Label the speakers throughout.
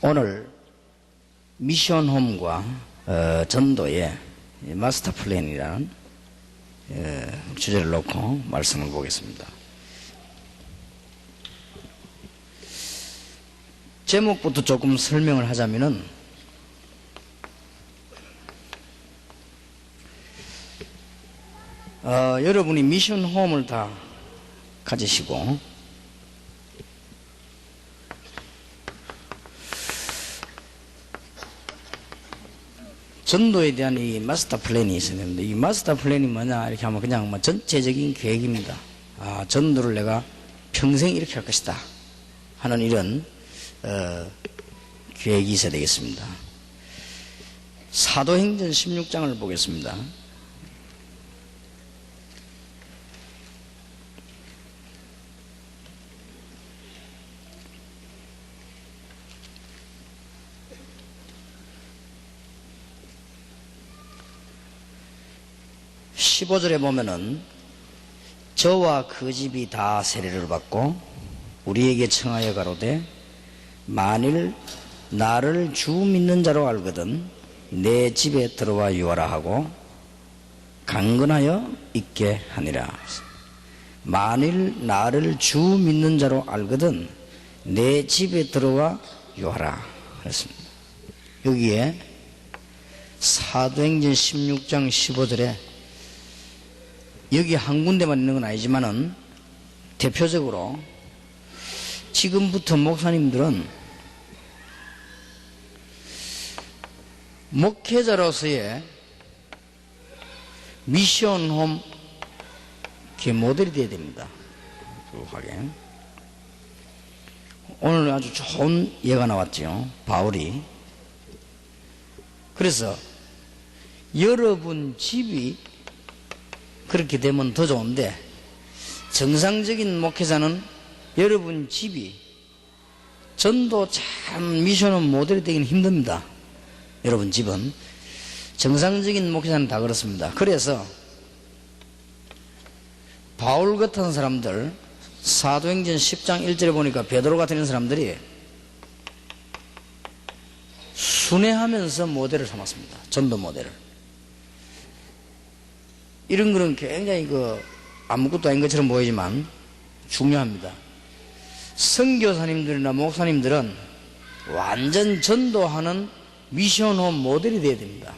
Speaker 1: 오늘 미션홈과 전도의 마스터 플랜이라는 주제를 놓고 말씀을 보겠습니다. 제목부터 조금 설명을 하자면은 여러분이 미션홈을 다 가지시고 전도에 대한 이 마스터 플랜이 있어야 됩니다. 이 마스터 플랜이 뭐냐 이렇게 하면 그냥 뭐 전체적인 계획입니다. 전도를 내가 평생 이렇게 할 것이다 하는 이런 계획이 있어야 되겠습니다. 사도행전 16장을 보겠습니다. (15절에) 보면은 저와 그 집이 다 세례를 받고 우리에게 청하여 가로되 만일 나를 주 믿는 자로 알거든 내 집에 들어와 유하라 하고 강건하여 있게 하니라. 만일 나를 주 믿는 자로 알거든 내 집에 들어와 유하라 그랬습니다. 여기에 사도행전 16장 15절에 여기 한 군데만 있는 건 아니지만은 대표적으로 지금부터 목사님들은 목회자로서의 미션홈 모델이 되어야 됩니다. 오늘 아주 좋은 예가 나왔죠. 바울이. 그래서 여러분 집이 그렇게 되면 더 좋은데 정상적인 목회자는 여러분 집이 전도 참 미션홈 모델이 되기는 힘듭니다. 여러분 집은 정상적인 목회자는 다 그렇습니다. 그래서 바울 같은 사람들 사도행전 10장 1절에 보니까 베드로 같은 사람들이 순회하면서 모델을 삼았습니다. 전도 모델을. 이런 거는 굉장히 아무것도 아닌 것처럼 보이지만 중요합니다. 선교사님들이나 목사님들은 완전 전도하는 미션홈 모델이 되어야 됩니다.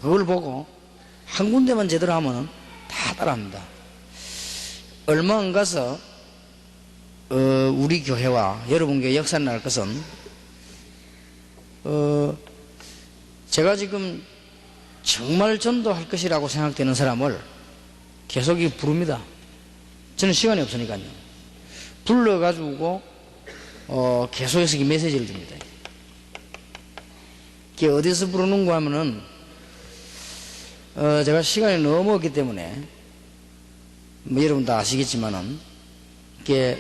Speaker 1: 그걸 보고 한 군데만 제대로 하면 다 따라합니다. 얼마 안 가서 우리 교회와 여러분 교회 역사를 날 것은 제가 지금 정말 전도할 것이라고 생각되는 사람을 계속 부릅니다. 저는 시간이 없으니까요. 불러가지고 계속해서 메시지를 줍니다. 그게 어디서 부르는가 하면은 제가 시간이 너무 없기 때문에 여러분 다 아시겠지만은 이게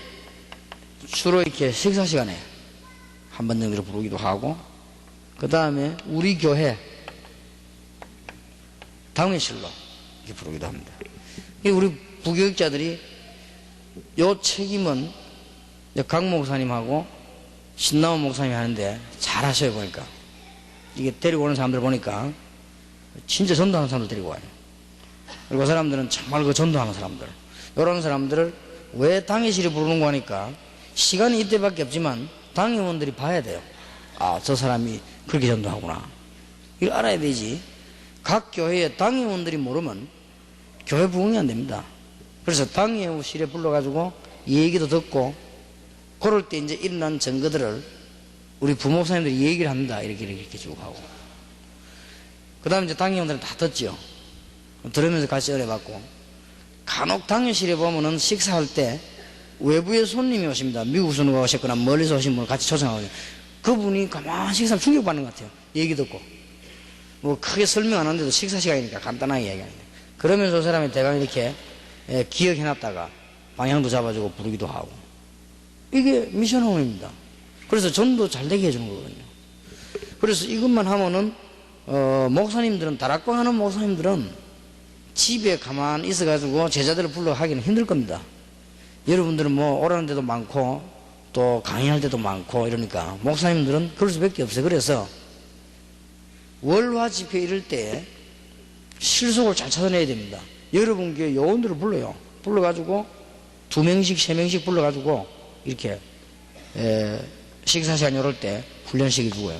Speaker 1: 주로 이렇게 식사 시간에 한 번 정도 부르기도 하고 그 다음에 우리 교회 당회실로 이렇게 부르기도 합니다. 우리 부교육자들이 요 책임은 강 목사님하고 신나원 목사님이 하는데 잘 하셔요. 보니까 이게 데리고 오는 사람들 보니까 진짜 전도하는 사람들 데리고 와요. 그리고 그 사람들은 정말 전도하는 사람들, 이런 사람들을 왜 당회실에 부르는가 하니까 시간이 이때밖에 없지만 당회원들이 봐야 돼요. 저 사람이 그렇게 전도하구나. 이걸 알아야 되지. 각 교회에 당회원들이 모르면 교회 부흥이 안 됩니다. 그래서 당회실에 불러가지고 얘기도 듣고 그럴 때 이제 일어난 증거들을 우리 부목사님들이 얘기를 합니다. 이렇게 쭉 하고. 그 다음에 이제 당회원들은 다 듣죠. 들으면서 같이 은혜받고. 간혹 당회실에 보면은 식사할 때 외부의 손님이 오십니다. 미국에서 누가 오셨거나 멀리서 오신 분을 같이 초청하거든요. 그분이 가만히 식사하면 충격받는 것 같아요. 얘기 듣고. 뭐 크게 설명 안 하는데도 식사 시간이니까 간단하게 얘기하는데 그러면서 그 사람이 대강 이렇게 기억해놨다가 방향도 잡아주고 부르기도 하고 이게 미션홈입니다. 그래서 전도 잘 되게 해주는 거거든요. 그래서 이것만 하면은 목사님들은 다락방 하는 목사님들은 집에 가만히 있어가지고 제자들을 불러 하기는 힘들 겁니다. 여러분들은 뭐 오라는 데도 많고 또 강의할 때도 많고 이러니까 목사님들은 그럴 수밖에 없어요. 그래서 월화 집회 이럴 때 실속을 잘 찾아내야 됩니다. 여러분 교회 요원들을 불러요. 불러가지고 2명씩 3명씩 불러가지고 이렇게 식사시간 이럴 때 훈련시켜주고요.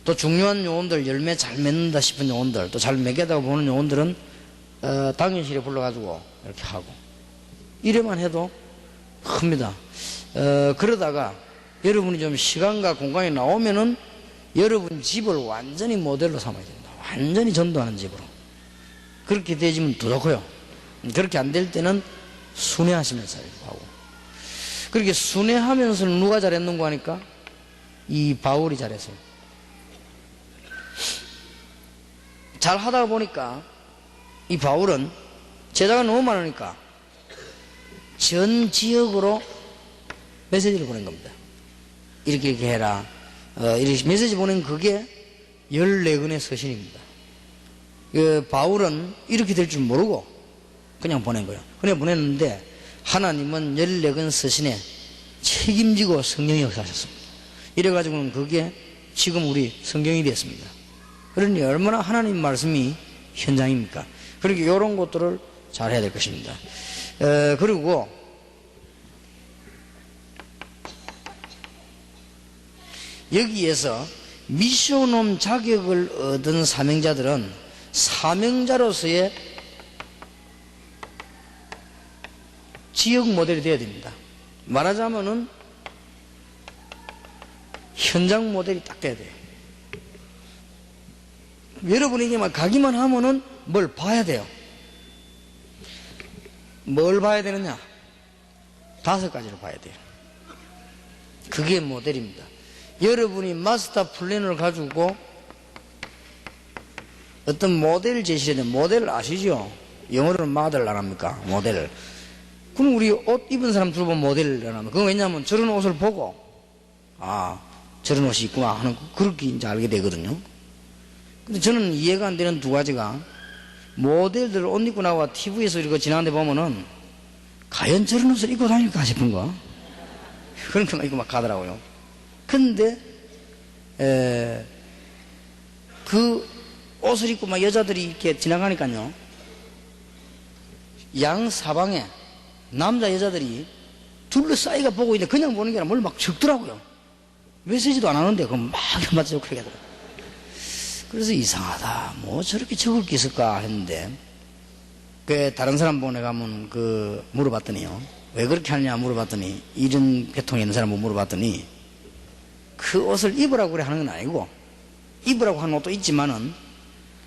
Speaker 1: 또 중요한 요원들, 열매 잘 맺는다 싶은 요원들, 또 잘 맺겠다고 보는 요원들은 당연실에 불러가지고 이렇게 하고, 이래만 해도 큽니다. 그러다가 여러분이 좀 시간과 공간이 나오면은 여러분 집을 완전히 모델로 삼아야 됩니다. 완전히 전도하는 집으로. 그렇게 되지면 더 좋고요. 그렇게 안 될 때는 순회하시면서 하고. 그렇게 순회하면서 누가 잘했는고 하니까 이 바울이 잘했어요. 잘 하다 보니까 이 바울은 제자가 너무 많으니까 전 지역으로 메시지를 보낸 겁니다. 이렇게 해라. 이렇게 메시지 보낸 그게 14권의 서신입니다. 바울은 이렇게 될 줄 모르고 그냥 보낸 거예요. 그냥 보냈는데 하나님은 14권 서신에 책임지고 성령이 역사하셨습니다. 이래가지고는 그게 지금 우리 성경이 됐습니다. 그러니 얼마나 하나님 말씀이 현장입니까? 그러니까 이런 것들을 잘 해야 될 것입니다. 그리고 여기에서 미션홈 자격을 얻은 사명자들은 사명자로서의 지역 모델이 되어야 됩니다. 말하자면은 현장 모델이 딱 돼야 돼요. 여러분에게만 가기만 하면은 뭘 봐야 돼요. 뭘 봐야 되느냐? 5가지를 봐야 돼요. 그게 모델입니다. 여러분이 마스터 플랜을 가지고 어떤 모델을 제시해야 돼요. 모델을 아시죠? 영어로는 모델을 안 합니까? 모델을. 그럼 우리 옷 입은 사람 두고 모델을 안 합니까? 그건 왜냐하면 저런 옷을 보고, 아, 저런 옷이 있구나 하는, 그렇게 이제 알게 되거든요. 근데 저는 이해가 안 되는 2가지가, 모델들 옷 입고 나와 TV에서 이렇게 지나는데 보면은, 과연 저런 옷을 입고 다닐까 싶은 거. 그런 것만 입고 막 가더라고요. 근데, 그 옷을 입고 막 여자들이 이렇게 지나가니까요, 양 사방에 남자 여자들이 둘러싸이가 보고 있는데 그냥 보는 게 아니라 뭘 막 적더라고요. 메시지도 안 하는데 그럼 막 맞춰서 그렇게 하더라고요. 그래서 이상하다. 뭐 저렇게 적을 게 있을까 했는데, 그 다른 사람 보내 가면 그 물어봤더니요, 왜 그렇게 하느냐 물어봤더니, 이런 계통에 있는 사람 물어봤더니, 그 옷을 입으라고 그래 하는 건 아니고, 입으라고 하는 옷도 있지만은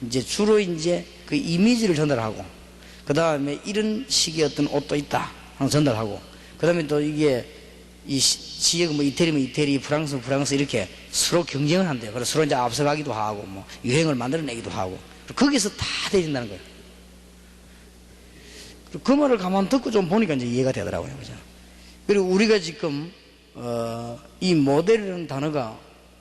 Speaker 1: 이제 주로 이제 그 이미지를 전달하고, 그 다음에 이런 식의 어떤 옷도 있다 하는 전달하고, 그 다음에 또 이게 이 지역 뭐 이태리면 이태리, 프랑스 이렇게 서로 경쟁을 한대요. 그래서 서로 이제 앞서가기도 하고, 뭐 유행을 만들어내기도 하고, 거기서 다 대진다는 거예요. 그 말을 가만 듣고 좀 보니까 이제 이해가 되더라고요. 그죠? 그리고 우리가 지금 이 모델이라는 단어가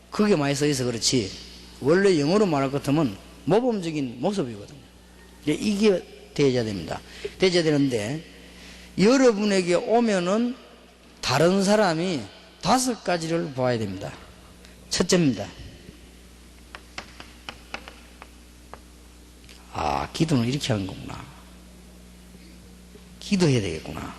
Speaker 1: 크게 많이 써 있어 그렇지, 원래 영어로 말할 것 같으면 모범적인 모습이거든요. 이게 되어야 됩니다. 되어야 되는데, 여러분에게 오면은 다른 사람이 5가지를 보아야 됩니다. 첫째입니다. 아, 기도는 이렇게 하는 거구나. 기도해야 되겠구나.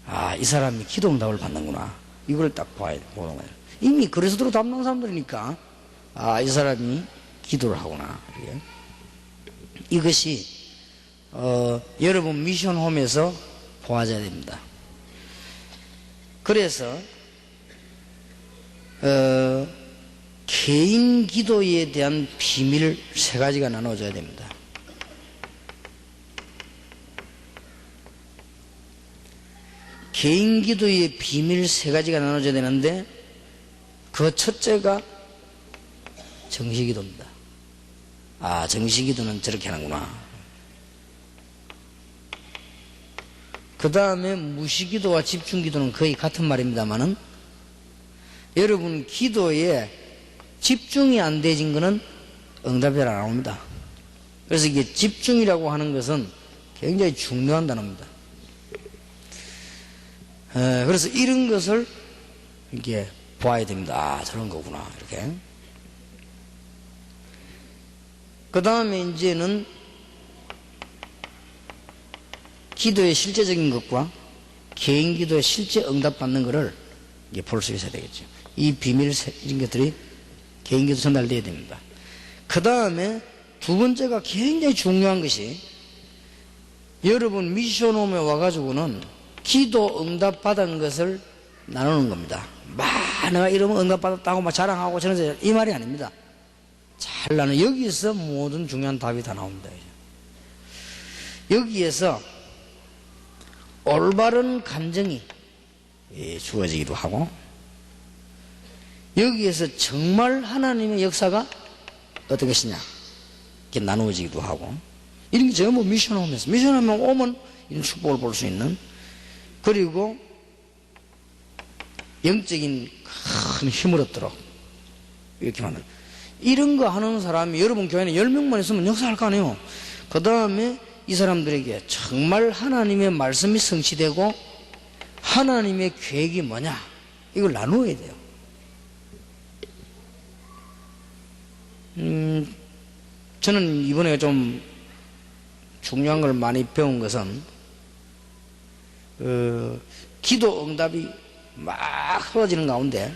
Speaker 1: 아, 이 사람이 기도 응답을 받는구나. 이걸 딱 보는 거예요. 이미 그리스도로 담는 사람들이니까, 아, 이 사람이 기도를 하구나. 이것이 여러분 미션홈에서 보아져야 됩니다. 그래서 개인 기도에 대한 비밀 3가지가 나눠져야 됩니다. 개인 기도의 비밀 3가지가 나눠져야 되는데, 그 첫째가 정시기도입니다. 아, 정시기도는 저렇게 하는구나. 그 다음에 무시기도와 집중기도는 거의 같은 말입니다만은, 여러분 기도에 집중이 안 되진 거는 응답이 잘 안 옵니다. 그래서 이게 집중이라고 하는 것은 굉장히 중요한 단어입니다. 그래서 이런 것을 이렇게 보아야 됩니다. 아, 저런 거구나. 이렇게. 그 다음에 이제는 기도의 실제적인 것과 개인 기도의 실제 응답받는 것을 이제 볼 수 있어야 되겠죠. 이 비밀, 이런 것들이 개인 기도 전달되어야 됩니다. 그 다음에 두 번째가 굉장히 중요한 것이 여러분 미션홈에 와가지고는 기도 응답받은 것을 나누는 겁니다. 내가 이러면 응답받았다고 막 자랑하고 저런 이 말이 아닙니다. 잘 나는 여기서 모든 중요한 답이 다 나옵니다. 여기에서 올바른 감정이 주어지기도 하고 여기에서 정말 하나님의 역사가 어떤 것이냐 이렇게 나누어지기도 하고 이런 게 전부 미션홈에서 미션홈에 오면 이런 축복을 볼 수 있는 그리고 영적인 큰 힘을 얻도록 이렇게 만든 이런 거 하는 사람이 여러분 교회는 10명만 있으면 역사할 거 아니에요. 그 다음에 이 사람들에게 정말 하나님의 말씀이 성취되고 하나님의 계획이 뭐냐 이걸 나누어야 돼요. 저는 이번에 좀 중요한 걸 많이 배운 것은 기도 응답이 막 쏟아지는 가운데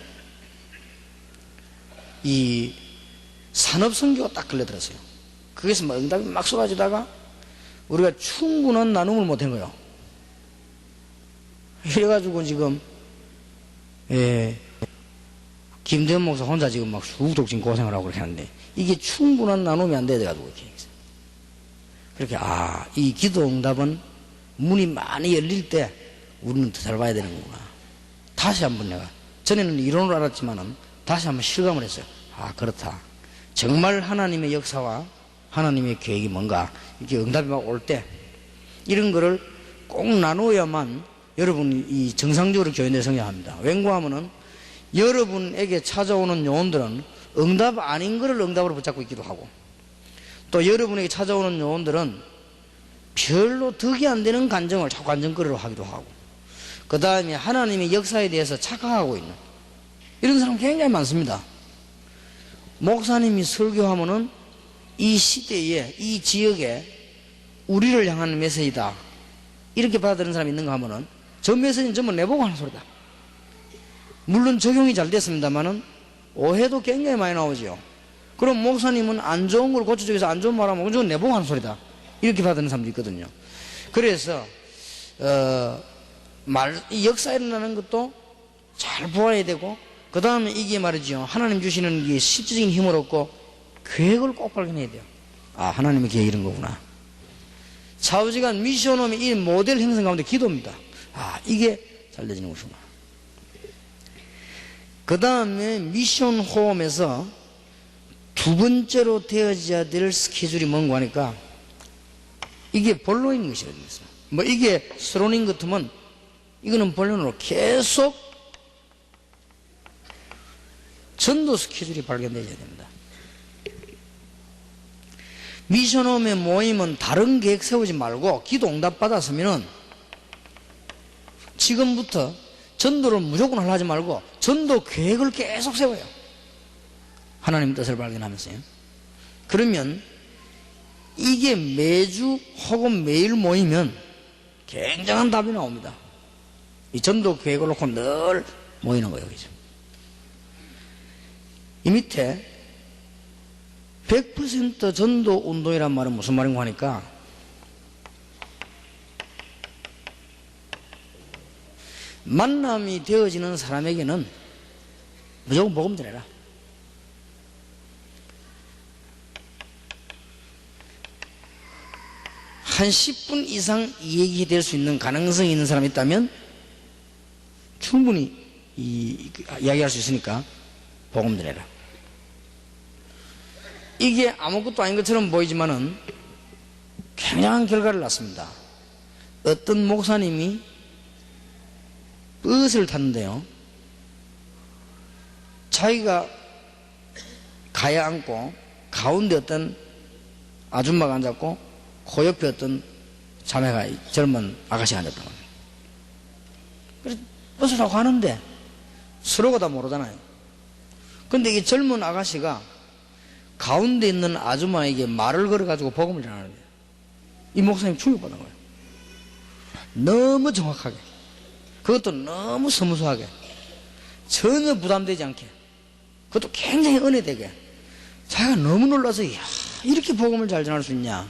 Speaker 1: 이 산업선교가 딱 걸려들었어요. 거기서 막 응답이 막 쏟아지다가 우리가 충분한 나눔을 못한 거예요. 이래가지고 지금 김대현 목사 혼자 지금 막 수국독진 고생을 하고 그렇게 하는데 이게 충분한 나눔이 안 돼가지고 그렇게 이 기도 응답은 문이 많이 열릴 때 우리는 더 잘 봐야 되는구나. 다시 한번 내가 전에는 이론을 알았지만은 다시 한번 실감을 했어요. 그렇다. 정말 하나님의 역사와 하나님의 계획이 뭔가 이렇게 응답이 막 올 때 이런 거를 꼭 나누어야만 여러분이 이 정상적으로 교회 내 성장합니다. 왠고하면은 여러분에게 찾아오는 요원들은 응답 아닌 거를 응답으로 붙잡고 있기도 하고 또 여러분에게 찾아오는 요원들은 별로 덕이 안 되는 간증을 자꾸 간증거리로 하기도 하고 그 다음에 하나님의 역사에 대해서 착각하고 있는 이런 사람 굉장히 많습니다. 목사님이 설교하면은 이 시대에 이 지역에 우리를 향한 메시지다 이렇게 받아들이는 사람이 있는가 하면은 저 메시지는 전부 내보고 하는 소리다. 물론 적용이 잘 됐습니다만은 오해도 굉장히 많이 나오죠. 그럼 목사님은 안 좋은 걸 고쳐주기 위해서 안 좋은 말 하면 그건 내보고 하는 소리다 이렇게 받아들이는 사람도 있거든요. 그래서 이 역사에 일어나는 것도 잘 보아야 되고 그 다음에 이게 말이죠. 하나님 주시는 이 실질적인 힘을 얻고 계획을 꼭 발견해야 돼요. 하나님의 계획이 이런 거구나. 좌우지간 미션홈의 이 모델 형성 가운데 기도입니다. 이게 잘 되지는 것이구나. 그 다음에 미션홈에서 두 번째로 되어져야 될 스케줄이 뭔가 하니까 이게 본론인 것이거든요. 이게 서론인 것 같으면 이거는 본론으로 계속 전도 스케줄이 발견되어야 됩니다. 미션홈의 모임은 다른 계획 세우지 말고 기도 응답 받았으면은 지금부터 전도를 무조건 하려 하지 말고 전도 계획을 계속 세워요. 하나님 뜻을 발견하면서요. 그러면 이게 매주 혹은 매일 모이면 굉장한 답이 나옵니다. 이 전도 계획을 놓고 늘 모이는 거예요. 그죠? 이 밑에 100% 전도 운동이란 말은 무슨 말인가 하니까 만남이 되어지는 사람에게는 무조건 복음 전해라. 한 10분 이상 얘기 될 수 있는 가능성이 있는 사람이 있다면 충분히 이야기할 수 있으니까 복음 전해라. 이게 아무것도 아닌 것처럼 보이지만은 굉장한 결과를 낳습니다. 어떤 목사님이 버스를 탔는데요. 자기가 가야 앉고 가운데 어떤 아줌마가 앉았고 그 옆에 어떤 자매가 젊은 아가씨가 앉았다고 합니다. 그래서 버스 타고 가는데 서로가 다 모르잖아요. 근데 이 젊은 아가씨가 가운데 있는 아줌마에게 말을 걸어가지고 복음을 전하는데 이 목사님 충격받은 거예요. 너무 정확하게, 그것도 너무 스무스하게, 전혀 부담되지 않게, 그것도 굉장히 은혜되게. 자기가 너무 놀라서, 야, 이렇게 복음을 잘 전할 수 있냐.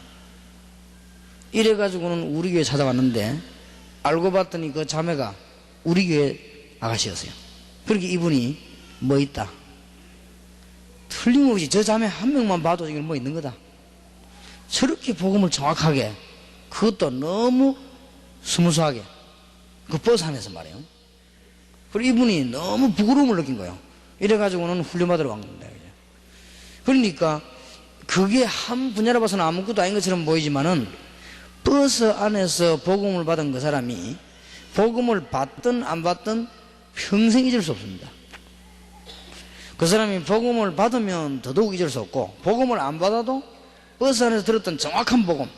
Speaker 1: 이래가지고는 우리 교회 찾아왔는데, 알고 봤더니 그 자매가 우리 교회 아가씨였어요. 그렇게 이분이 뭐 있다. 틀림없이 저 자매 한 명만 봐도 이건 뭐 있는 거다. 저렇게 복음을 정확하게, 그것도 너무 스무스하게, 그 버스 안에서 말이에요. 그리고 이분이 너무 부끄러움을 느낀 거예요. 이래가지고는 훈련받으러 간 겁니다. 그러니까 그게 한 분야로 봐서는 아무것도 아닌 것처럼 보이지만은 버스 안에서 복음을 받은 그 사람이 복음을 받든 안 받든 평생 잊을 수 없습니다. 그 사람이 복음을 받으면 더더욱 잊을 수 없고, 복음을 안 받아도 버스 안에서 들었던 정확한 복음,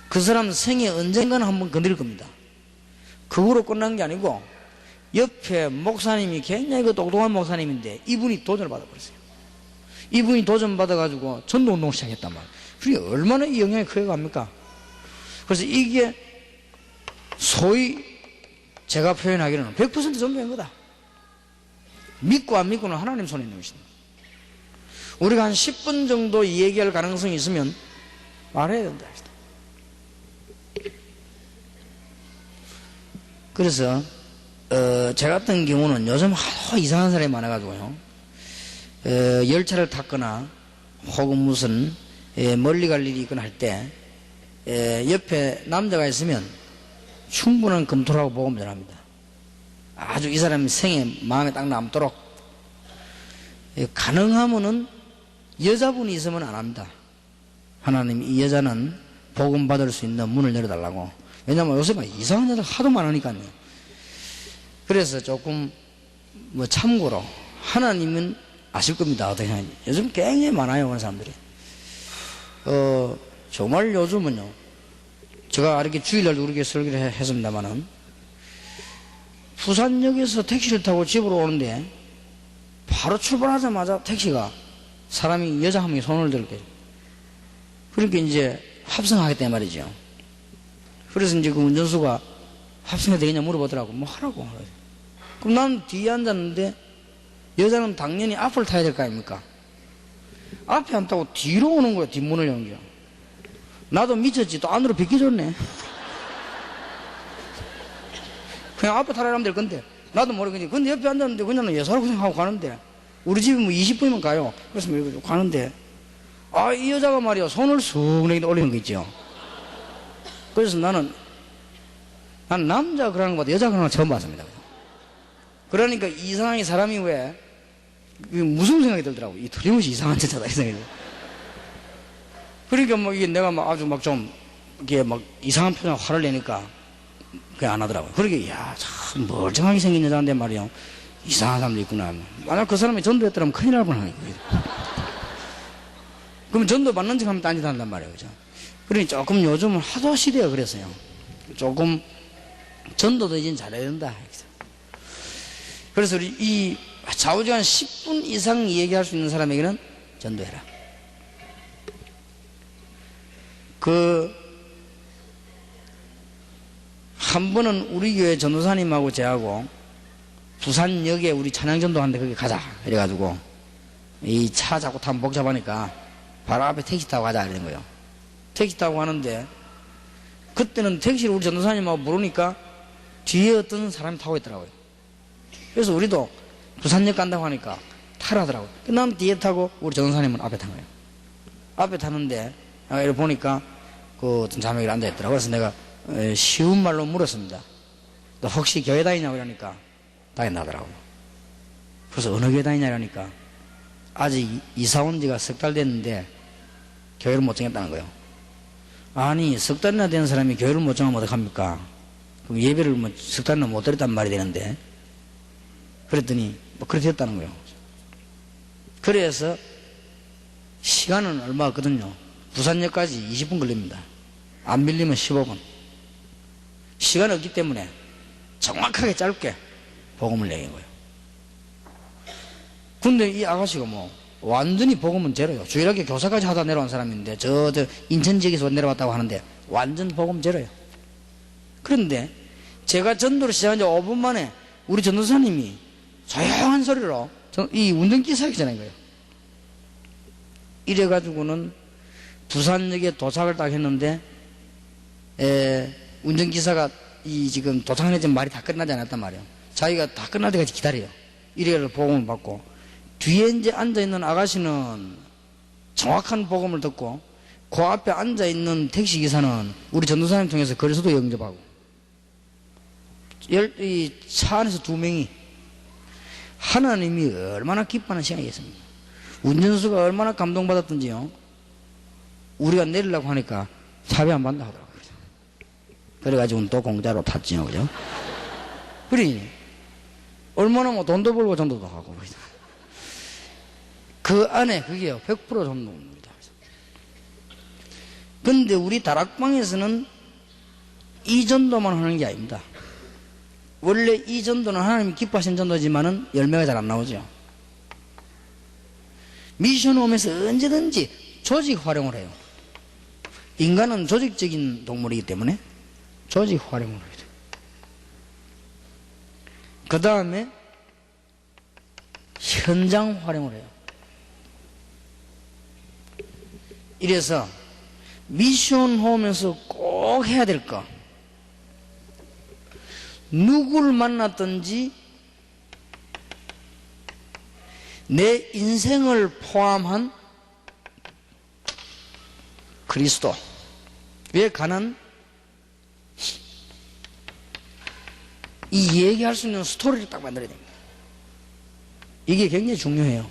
Speaker 1: 그 사람 생에 언젠가는 한번 건드릴 겁니다. 그거로 끝난 게 아니고 옆에 목사님이 굉장히 그 똑똑한 목사님인데 이분이 도전을 받아버렸어요. 이분이 도전 받아가지고 전도운동을 시작했단 말이에요. 그게 얼마나 이 영향이 크게 갑니까? 그래서 이게 소위 제가 표현하기로는 100% 전도인 거다. 믿고 안 믿고는 하나님 손에 있는 것입니다. 우리가 한 10분 정도 얘기할 가능성이 있으면 말해야 된다. 그래서 제 같은 경우는 요즘 하도 이상한 사람이 많아가지고요, 열차를 탔거나 혹은 무슨 멀리 갈 일이 있거나 할 때 옆에 남자가 있으면 충분한 검토를 하고 복음을 전합니다. 아주 이 사람 생에 마음에 딱 남도록. 가능하면은 여자분이 있으면 안 합니다. 하나님, 이 여자는 복음 받을 수 있는 문을 열어달라고. 왜냐면 요새 막 이상한 여자가 하도 많으니까요. 그래서 조금 뭐 참고로, 하나님은 아실 겁니다. 어떻게 하는지. 요즘 굉장히 많아요, 그런 사람들이. 정말 요즘은요, 제가 이렇게 주일날도 우리 교회 설교를 했습니다만은, 부산역에서 택시를 타고 집으로 오는데 바로 출발하자마자 택시가 사람이, 여자 한 명이 손을 들게. 그러니까 이제 합성하겠다 말이죠. 그래서 이제 그 운전수가 합성해도 되겠냐 물어보더라고. 뭐 하라고. 그럼 난 뒤에 앉았는데 여자는 당연히 앞을 타야 될 거 아닙니까? 앞에 안 타고 뒤로 오는 거야. 뒷문을 연겨. 나도 미쳤지. 또 안으로 비켜줬네. 그냥 앞에 타라 하면 될 건데 나도 모르겠지. 근데 옆에 앉았는데 그냥 예사라고 생각하고 가는데, 우리 집이 뭐 20분이면 가요. 그래서 뭐 가는데, 아, 이 여자가 말이야 손을 쑥 내게 올리는 거 있죠. 그래서 난 남자 그러는 것보다 여자 그러는 거 처음 봤습니다. 그러니까 이상하게 사람이 왜 무슨 생각이 들더라고. 이 틀림없이 이상한 여자다 이 생각이 들어. 그러니까 뭐 이게 내가 막 아주 막 좀 이게 막 이상한 표정 화를 내니까 그게 안 하더라고요. 그러게, 야, 참 멀쩡하게 생긴 여자인데 말이야 이상한 사람도 있구나. 만약 그 사람이 전도했더라면 큰일 날 뻔하는 거예요. 그럼 전도 받는 척 하면 딴짓 한단 말이에요. 그죠? 그러니 조금 요즘은 하도 시대가 그랬어요. 조금 전도도 이제 잘해야 된다. 그래서 우리 이 좌우지간 10분 이상 얘기할 수 있는 사람에게는 전도해라. 한 번은 우리 교회 전도사님하고 저하고 부산역에 우리 찬양전도 하는데 거기 가자. 이래가지고 이 차 자꾸 타면 복잡하니까 바로 앞에 택시 타고 가자. 이러는 거예요. 택시 타고 가는데 그때는 택시를 우리 전도사님하고 부르니까 뒤에 어떤 사람이 타고 있더라고요. 그래서 우리도 부산역 간다고 하니까 타라더라고요. 난 뒤에 타고 우리 전도사님은 앞에 탄 거예요. 앞에 타는데 이렇게 보니까 그 어떤 자매가 앉아있더라고요. 그래서 내가 쉬운 말로 물었습니다. 너 혹시 교회 다니냐고 이러니까 다닌다더라고요. 그래서 어느 교회 다니냐 이러니까 아직 이사 온 지가 석 달 됐는데 교회를 못 정했다는 거예요. 아니, 석 달이나 된 사람이 교회를 못 정하면 어떡합니까? 그럼 예배를 뭐 석 달이나 못 드렸단 말이 되는데. 그랬더니 뭐 그렇게 됐다는 거예요. 그래서 시간은 얼마 없거든요. 부산역까지 20분 걸립니다. 안 밀리면 15분. 시간이 없기 때문에 정확하게 짧게 복음을 얘기한 거예요. 근데 이 아가씨가 뭐 완전히 복음은 제로요. 주일학교 교사까지 하다 내려온 사람인데 저 인천 지역에서 내려왔다고 하는데 완전 복음 제로요. 그런데 제가 전도를 시작한 지 5분 만에 우리 전도사님이 조용한 소리로 이 운전기사 있잖아요. 거예요. 이래가지고는 부산역에 도착을 딱 했는데 운전기사가 지금 도착하는 지금 말이 다 끝나지 않았단 말이에요. 자기가 다 끝날 때까지 기다려요. 이래를 복음을 받고 뒤에 이제 앉아있는 아가씨는 정확한 복음을 듣고 그 앞에 앉아있는 택시기사는 우리 전도사님 통해서 거리수도 영접하고 이 차 안에서 2명이 하나님이 얼마나 기뻐하는 시간이겠습니까? 운전수가 얼마나 감동받았던지요. 우리가 내리려고 하니까 차비 안 받는다 하더라고요. 그래가지고 또 공짜로 탔지요. 그죠? 그러니 얼마나 뭐 돈도 벌고 전도도 하고 그 안에 그게요 100% 전도입니다. 근데 우리 다락방에서는 이 전도만 하는 게 아닙니다. 원래 이 전도는 하나님이 기뻐하신 전도지만은 열매가 잘 안 나오죠. 미션홈에서 언제든지 조직 활용을 해요. 인간은 조직적인 동물이기 때문에 조직 활용을 해요. 그 다음에 현장 활용을 해요. 이래서 미션홈에서 꼭 해야 될 거, 누구를 만났든지 내 인생을 포함한 그리스도에 관한 이 얘기할 수 있는 스토리를 딱 만들어야 됩니다. 이게 굉장히 중요해요.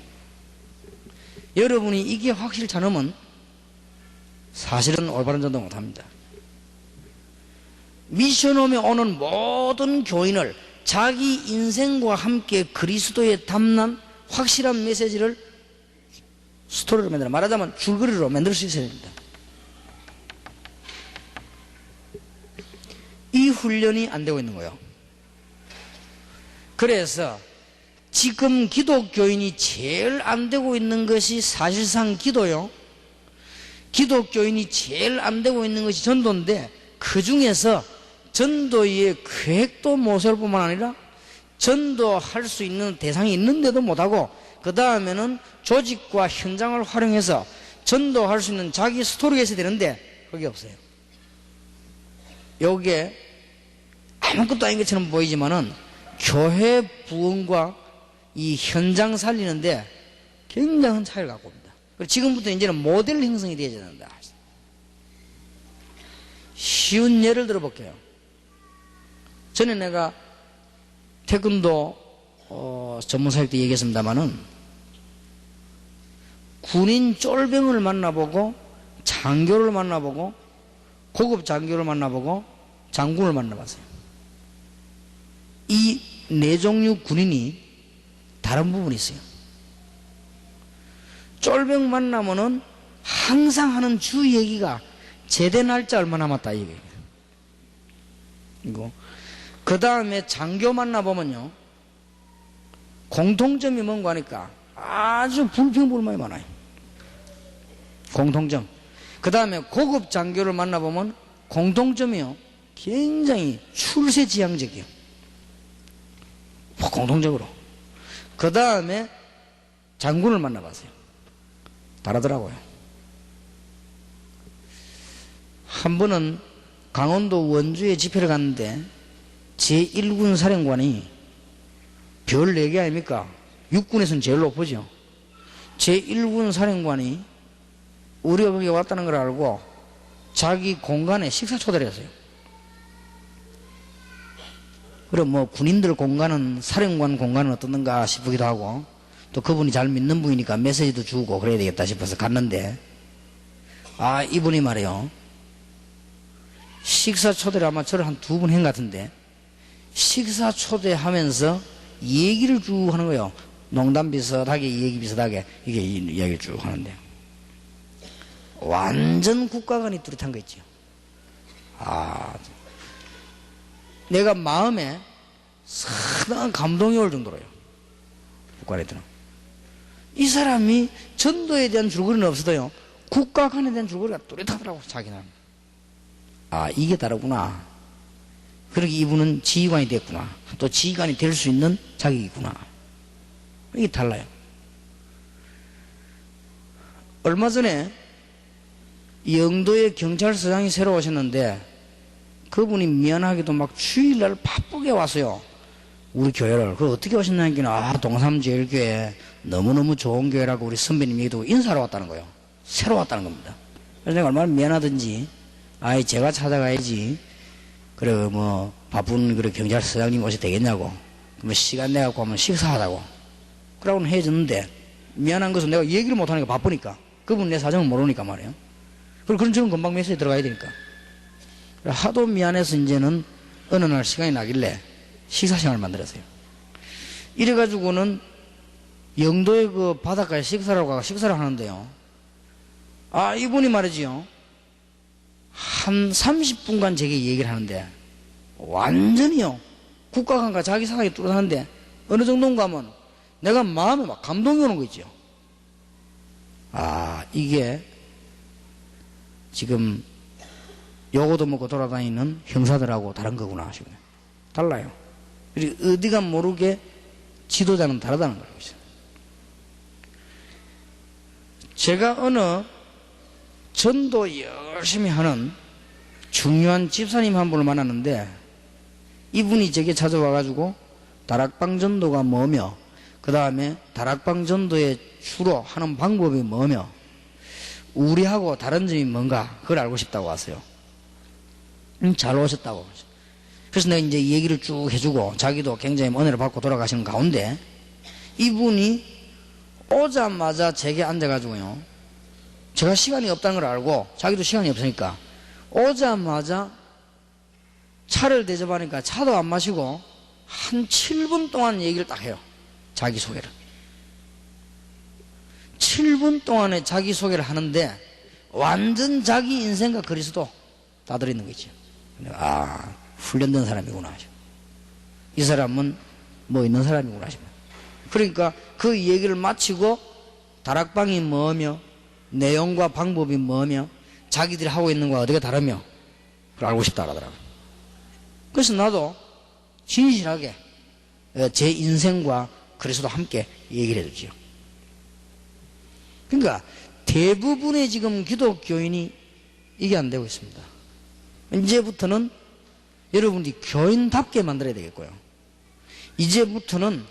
Speaker 1: 여러분이 이게 확실치 않으면 사실은 올바른 전도 못합니다. 미션홈에 오는 모든 교인을 자기 인생과 함께 그리스도에 담는 확실한 메시지를 스토리로 만들어, 말하자면 줄거리로 만들 수 있어야 됩니다. 이 훈련이 안 되고 있는 거예요. 그래서 지금 기독교인이 제일 안 되고 있는 것이 사실상 기도요. 기독교인이 제일 안 되고 있는 것이 전도인데, 그 중에서 전도의 계획도 못 세울 뿐만 아니라 전도할 수 있는 대상이 있는데도 못하고, 그 다음에는 조직과 현장을 활용해서 전도할 수 있는 자기 스토리가 있어야 되는데 그게 없어요. 요게 아무것도 아닌 것처럼 보이지만은 교회 부흥과 이 현장 살리는데 굉장한 차이를 갖고 옵니다. 그리고 지금부터 이제는 모델 형성이 되어야 된다. 쉬운 예를 들어볼게요. 전에 내가 태권도 전문사역 때 얘기했습니다마는 군인 쫄병을 만나보고 장교를 만나보고 고급 장교를 만나보고 장군을 만나봤어요. 이 네 종류 군인이 다른 부분이 있어요. 쫄병 만나면은 항상 하는 주 얘기가 제대 날짜 얼마 남았다 이게. 이거. 그 다음에 장교 만나보면요, 공통점이 뭔가 하니까 아주 불평불만이 많아요. 공통점. 그 다음에 고급 장교를 만나보면 공통점이요, 굉장히 출세지향적이요. 공통적으로. 그 다음에 장군을 만나봤어요. 다르더라고요. 한 번은 강원도 원주에 집회를 갔는데 제1군 사령관이 별 4개 아닙니까? 육군에서는 제일 높으죠. 제1군 사령관이 우리가 거기 왔다는 걸 알고 자기 공간에 식사 초대를 했어요. 그럼 뭐 군인들 공간은 사령관 공간은 어떻는가 싶기도 하고, 또 그분이 잘 믿는 분이니까 메시지도 주고 그래야 되겠다 싶어서 갔는데, 아, 이분이 말이에요, 식사 초대를 아마 저를 한 2번 한 것 같은데, 식사 초대하면서 얘기를 쭉 하는 거예요. 농담 비슷하게, 얘기 비슷하게, 이게 이야기를 쭉 하는데, 완전 국가관이 뚜렷한 거 있죠. 아, 내가 마음에 상당한 감동이 올 정도로요. 북한애들은. 이 사람이 전도에 대한 줄거리는 없어도요, 국가관에 대한 줄거리가 뚜렷하더라고, 자기는. 아, 이게 다르구나. 그러게 이분은 지휘관이 됐구나. 또 지휘관이 될 수 있는 자격이구나. 이게 달라요. 얼마 전에 영도에 경찰서장이 새로 오셨는데, 그분이 미안하게도 막 주일날 바쁘게 왔어요. 우리 교회를. 그걸 어떻게 오셨냐니까, 동삼제일교회 너무너무 좋은 교회라고 우리 선배님 얘기도 인사하러 왔다는 거예요. 새로 왔다는 겁니다. 그래서 내가 얼마나 미안하든지, 제가 찾아가야지. 그래, 뭐, 바쁜 그래 경찰서장님 오셔도 되겠냐고. 그러면 시간 내갖고 하면 식사하자고. 그러고는 해줬는데, 미안한 것은 내가 얘기를 못하니까 바쁘니까. 그분 내 사정을 모르니까 말이에요. 그리고 그런 저는 금방 메시지 들어가야 되니까. 하도 미안해서 이제는 어느 날 시간이 나길래 식사 시간을 만들었어요. 이래가지고는 영도의 그 바닷가에 식사를 가고 식사를 하는데요. 이분이 말이지요. 한 30분간 제게 얘기를 하는데, 완전히요. 국가관과 자기 생각이 뚜렷한데, 어느 정도인가 하면 내가 마음에 막 감동이 오는 거 있죠. 이게 지금 요거도 먹고 돌아다니는 형사들하고 다른 거구나 하시고요. 달라요. 그리고 어디가 모르게 지도자는 다르다는 걸 알고 있어요. 제가 어느 전도 열심히 하는 중요한 집사님 한 분을 만났는데, 이분이 제게 찾아와가지고 다락방 전도가 뭐며, 그 다음에 다락방 전도에 주로 하는 방법이 뭐며, 우리하고 다른 점이 뭔가 그걸 알고 싶다고 왔어요. 잘 오셨다고. 그래서 내가 이제 얘기를 쭉 해주고, 자기도 굉장히 은혜를 받고 돌아가시는 가운데, 이분이 오자마자 제게 앉아가지고요, 제가 시간이 없다는 걸 알고, 자기도 시간이 없으니까 오자마자 차를 대접하니까 차도 안 마시고 한 7분 동안 얘기를 딱 해요. 자기소개를. 7분 동안에 자기소개를 하는데 완전 자기 인생과 그리스도 다 들어있는 거죠. 훈련된 사람이구나. 이 사람은 뭐 있는 사람이구나. 그러니까 그 얘기를 마치고 다락방이 뭐며, 내용과 방법이 뭐며, 자기들이 하고 있는 거와 어떻게 다르며, 그걸 알고 싶다 하더라고요. 그래서 나도 진실하게 제 인생과 그리스도 함께 얘기를 해주지요. 그러니까 대부분의 지금 기독교인이 이게 안 되고 있습니다. 이제부터는 여러분이 교인답게 만들어야 되겠고요. 이제부터는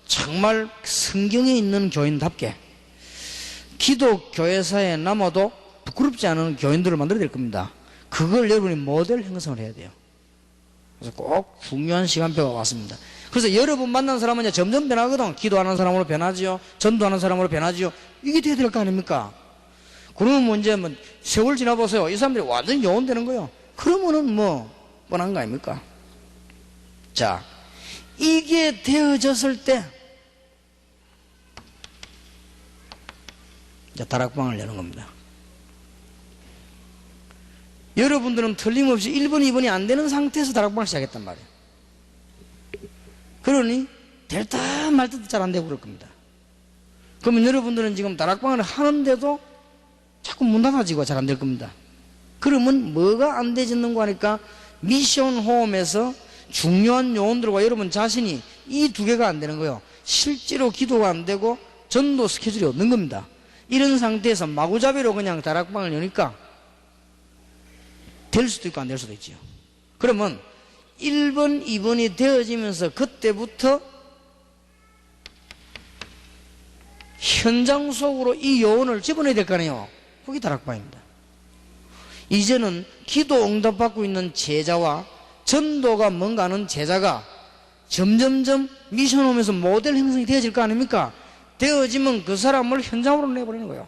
Speaker 1: 정말 성경에 있는 교인답게 기독교회사에 남아도 부끄럽지 않은 교인들을 만들어야 될 겁니다. 그걸 여러분이 모델 형성을 해야 돼요. 그래서 꼭 중요한 시간표가 왔습니다. 그래서 여러분 만난 사람은 이제 점점 변하거든. 기도하는 사람으로 변하지요. 전도하는 사람으로 변하지요. 이게 돼야 될 거 아닙니까? 그러면 뭐 이제 뭐 세월 지나보세요. 이 사람들이 완전히 요원되는 거예요. 그러면은 뭐 뻔한 거 아닙니까? 자, 이게 되어졌을 때 이제 다락방을 여는 겁니다. 여러분들은 틀림없이 1번, 2번이 안 되는 상태에서 다락방을 시작했단 말이에요. 그러니 될듯 말듯 잘 안 되고 그럴 겁니다. 그러면 여러분들은 지금 다락방을 하는데도 자꾸 문 닫아지고 잘 안 될 겁니다. 그러면 뭐가 안 되지는가 하니까 미션 홈에서 중요한 요원들과 여러분 자신이 이 두 개가 안 되는 거예요. 실제로 기도가 안 되고 전도 스케줄이 없는 겁니다. 이런 상태에서 마구잡이로 그냥 다락방을 여니까 될 수도 있고 안 될 수도 있지요. 그러면 1번, 2번이 되어지면서 그때부터 현장 속으로 이 요원을 집어넣어야 될 거 아니에요. 그게 다락방입니다. 이제는 기도 응답받고 있는 제자와 전도가 뭔가 하는 제자가 점점점 미션홈에서 모델 형성이 되어질 거 아닙니까? 되어지면 그 사람을 현장으로 내보내는 거예요.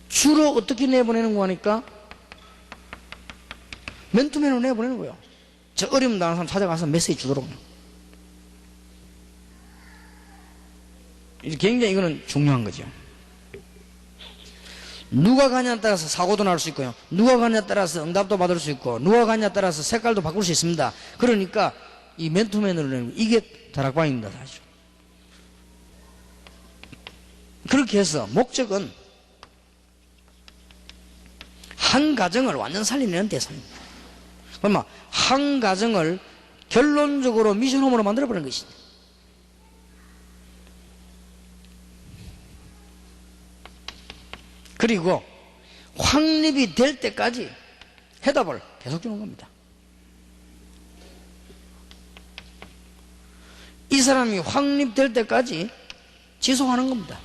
Speaker 1: 주로 어떻게 내보내는 거 하니까 맨투맨으로 내보내는 거예요. 저 어려움 당하는 사람 찾아가서 메시지 주도록. 굉장히 이거는 중요한 거죠. 누가 가냐에 따라서 사고도 날 수 있고요. 누가 가냐에 따라서 응답도 받을 수 있고, 누가 가냐에 따라서 색깔도 바꿀 수 있습니다. 그러니까 이 맨투맨으로 내는 이게 다락방입니다, 사실. 그렇게 해서 목적은 한 가정을 완전 살리는 대상입니다. 그러면 한 가정을 결론적으로 미션홈으로 만들어버리는 것이죠. 그리고 확립이 될 때까지 해답을 계속 주는 겁니다. 이 사람이 확립될 때까지 지속하는 겁니다.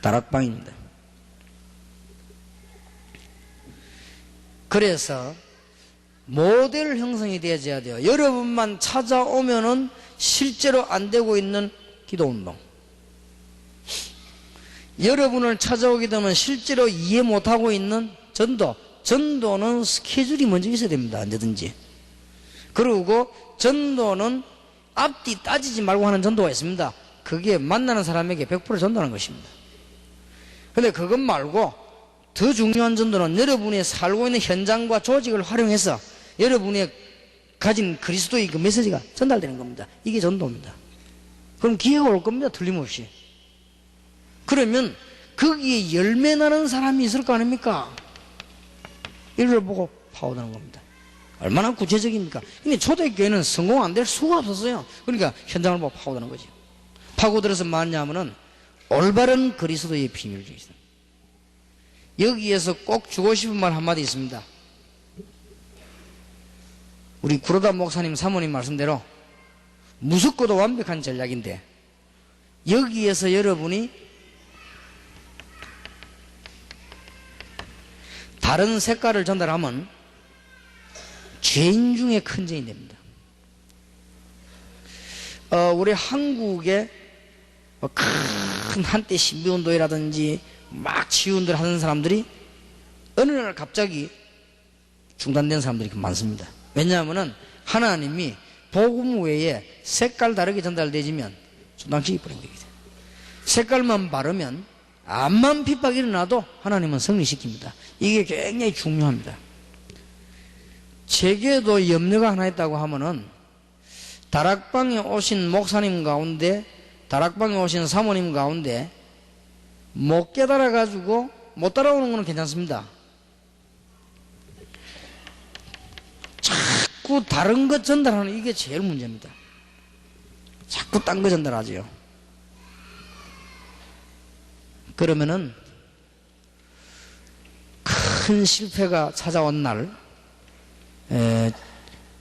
Speaker 1: 다락방입니다. 그래서 모델 형성이 되어야 돼요. 여러분만 찾아오면은 실제로 안 되고 있는 기도운동, 여러분을 찾아오게 되면 실제로 이해 못하고 있는 전도는 스케줄이 먼저 있어야 됩니다. 언제든지. 그리고 전도는 앞뒤 따지지 말고 하는 전도가 있습니다. 그게 만나는 사람에게 100% 전도하는 것입니다. 근데 그것 말고 더 중요한 전도는 여러분이 살고 있는 현장과 조직을 활용해서 여러분이 가진 그리스도의 그 메시지가 전달되는 겁니다. 이게 전도입니다. 그럼 기회가 올 겁니다. 틀림없이. 그러면 거기에 열매 나는 사람이 있을 거 아닙니까? 이를 보고 파고드는 겁니다. 얼마나 구체적입니까? 근데 초대교회는 성공 안 될 수가 없었어요. 그러니까 현장을 보고 파고드는 거죠. 파고들어서 뭐하냐면은 올바른 그리스도의 비밀을 주기 있습니다. 여기에서 꼭 주고 싶은 말 한마디 있습니다. 우리 구로다 목사님 사모님 말씀대로 무섭고도 완벽한 전략인데, 여기에서 여러분이 다른 색깔을 전달하면 죄인 중에 큰 죄인이 됩니다. 우리 한국에 큰 한때 신비운동이라든지 막 치유운동을 하는 사람들이 어느 날 갑자기 중단된 사람들이 많습니다. 왜냐하면 하나님이 복음 외에 색깔 다르게 전달되지면 중단시켜 버린 거예요. 색깔만 바르면 암만 핍박이 일어나도 하나님은 승리시킵니다. 이게 굉장히 중요합니다. 제게도 염려가 하나 있다고 하면은, 다락방에 오신 목사님 가운데, 다락방에 오신 사모님 가운데 못 깨달아가지고 못 따라오는 거는 괜찮습니다. 자꾸 다른 것 전달하는, 이게 제일 문제입니다. 자꾸 딴 거 전달하지요. 그러면은 큰 실패가 찾아온 날,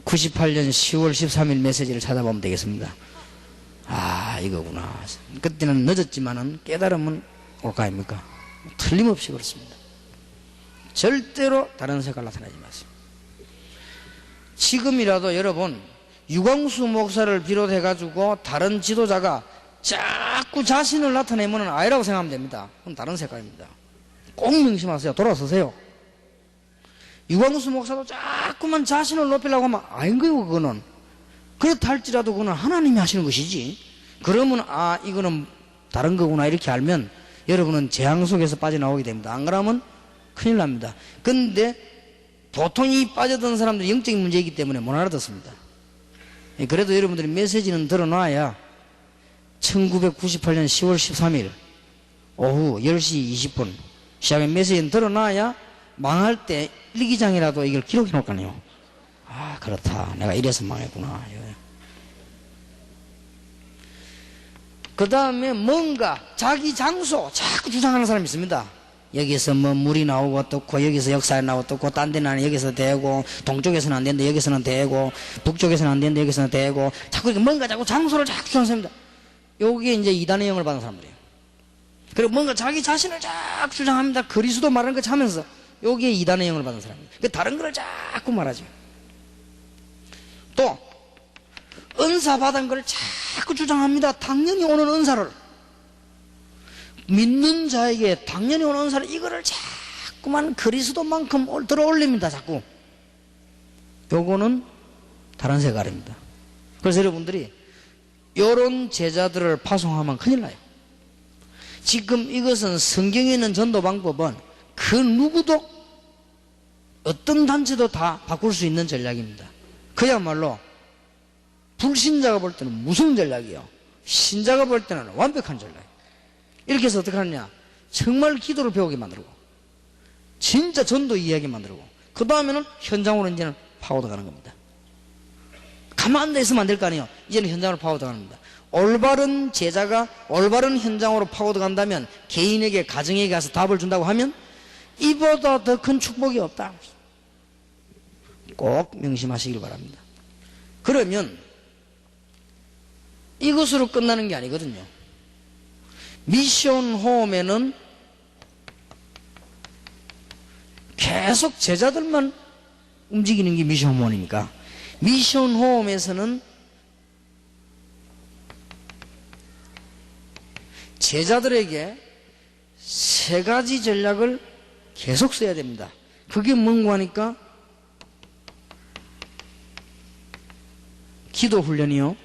Speaker 1: 98년 10월 13일 메시지를 찾아보면 되겠습니다. 아, 이거구나. 그때는 늦었지만은 깨달음은 올 거 아닙니까? 틀림없이 그렇습니다. 절대로 다른 색깔 나타나지 마세요. 지금이라도 여러분, 유광수 목사를 비롯해가지고 다른 지도자가 자꾸 자신을 나타내면 아니라고 생각하면 됩니다. 그럼 다른 색깔입니다. 꼭 명심하세요. 돌아서세요. 유광수 목사도 자꾸만 자신을 높이려고 하면 아닌 거예요, 그거는. 그렇다 할지라도 그거는 하나님이 하시는 것이지. 그러면 이거는 다른 거구나 이렇게 알면 여러분은 재앙 속에서 빠져나오게 됩니다. 안 그러면 큰일 납니다. 근데 보통 이 빠져든 사람들이 영적인 문제이기 때문에 못 알아듣습니다. 그래도 여러분들이 메시지는 들어놔야 1998년 10월 13일 오후 10시 20분 시작한 메시지는 들어놔야 망할 때 일기장이라도 이걸 기록해 놓을 거 아니에요. 아, 그렇다. 내가 이래서 망했구나. 그 다음에 뭔가 자기 장소 자꾸 주장하는 사람이 있습니다. 여기서 뭐 물이 나오고 떴고, 여기서 역사에 나오고 떴고, 딴 데는 여기서 되고, 동쪽에서는 안 되는데 여기서는 되고, 북쪽에서는 안 되는데 여기서는 되고, 자꾸 이렇게 뭔가 자꾸 장소를 자꾸 주장하는 사람입니다. 요게 이제 이단의 영을 받은 사람들이에요. 그리고 뭔가 자기 자신을 자꾸 주장합니다. 그리스도 말하는 거 차면서 요게 이단의 영을 받은 사람입니다. 다른 거를 자꾸 말하죠. 또 은사 받은 걸 자꾸 주장합니다. 당연히 오는 은사를, 믿는 자에게 당연히 오는 은사를, 이거를 자꾸만 그리스도만큼 들어 올립니다. 자꾸. 요거는 다른 색깔입니다. 그래서 여러분들이 요런 제자들을 파송하면 큰일 나요. 지금 이것은 성경에 있는 전도 방법은 그 누구도 어떤 단체도 다 바꿀 수 있는 전략입니다. 그야말로 불신자가 볼 때는 무서운 전략이요, 신자가 볼 때는 완벽한 전략. 이렇게 해서 어떻게 하느냐, 정말 기도를 배우게 만들고 진짜 전도 이해하게 만들고, 그 다음에는 현장으로 이제는 파고들어가는 겁니다. 가만히 있으면 안 될 거 아니에요. 이제는 현장으로 파고들어가는 겁니다. 올바른 제자가 올바른 현장으로 파고들어간다면, 개인에게 가정에게 가서 답을 준다고 하면 이보다 더 큰 축복이 없다. 꼭 명심하시길 바랍니다. 그러면 이것으로 끝나는 게 아니거든요. 미션 홈에는 계속 제자들만 움직이는 게 미션 홈이니까, 미션 홈에서는 제자들에게 세 가지 전략을 계속 써야 됩니다. 그게 뭔가 하니까, 기도 훈련이요,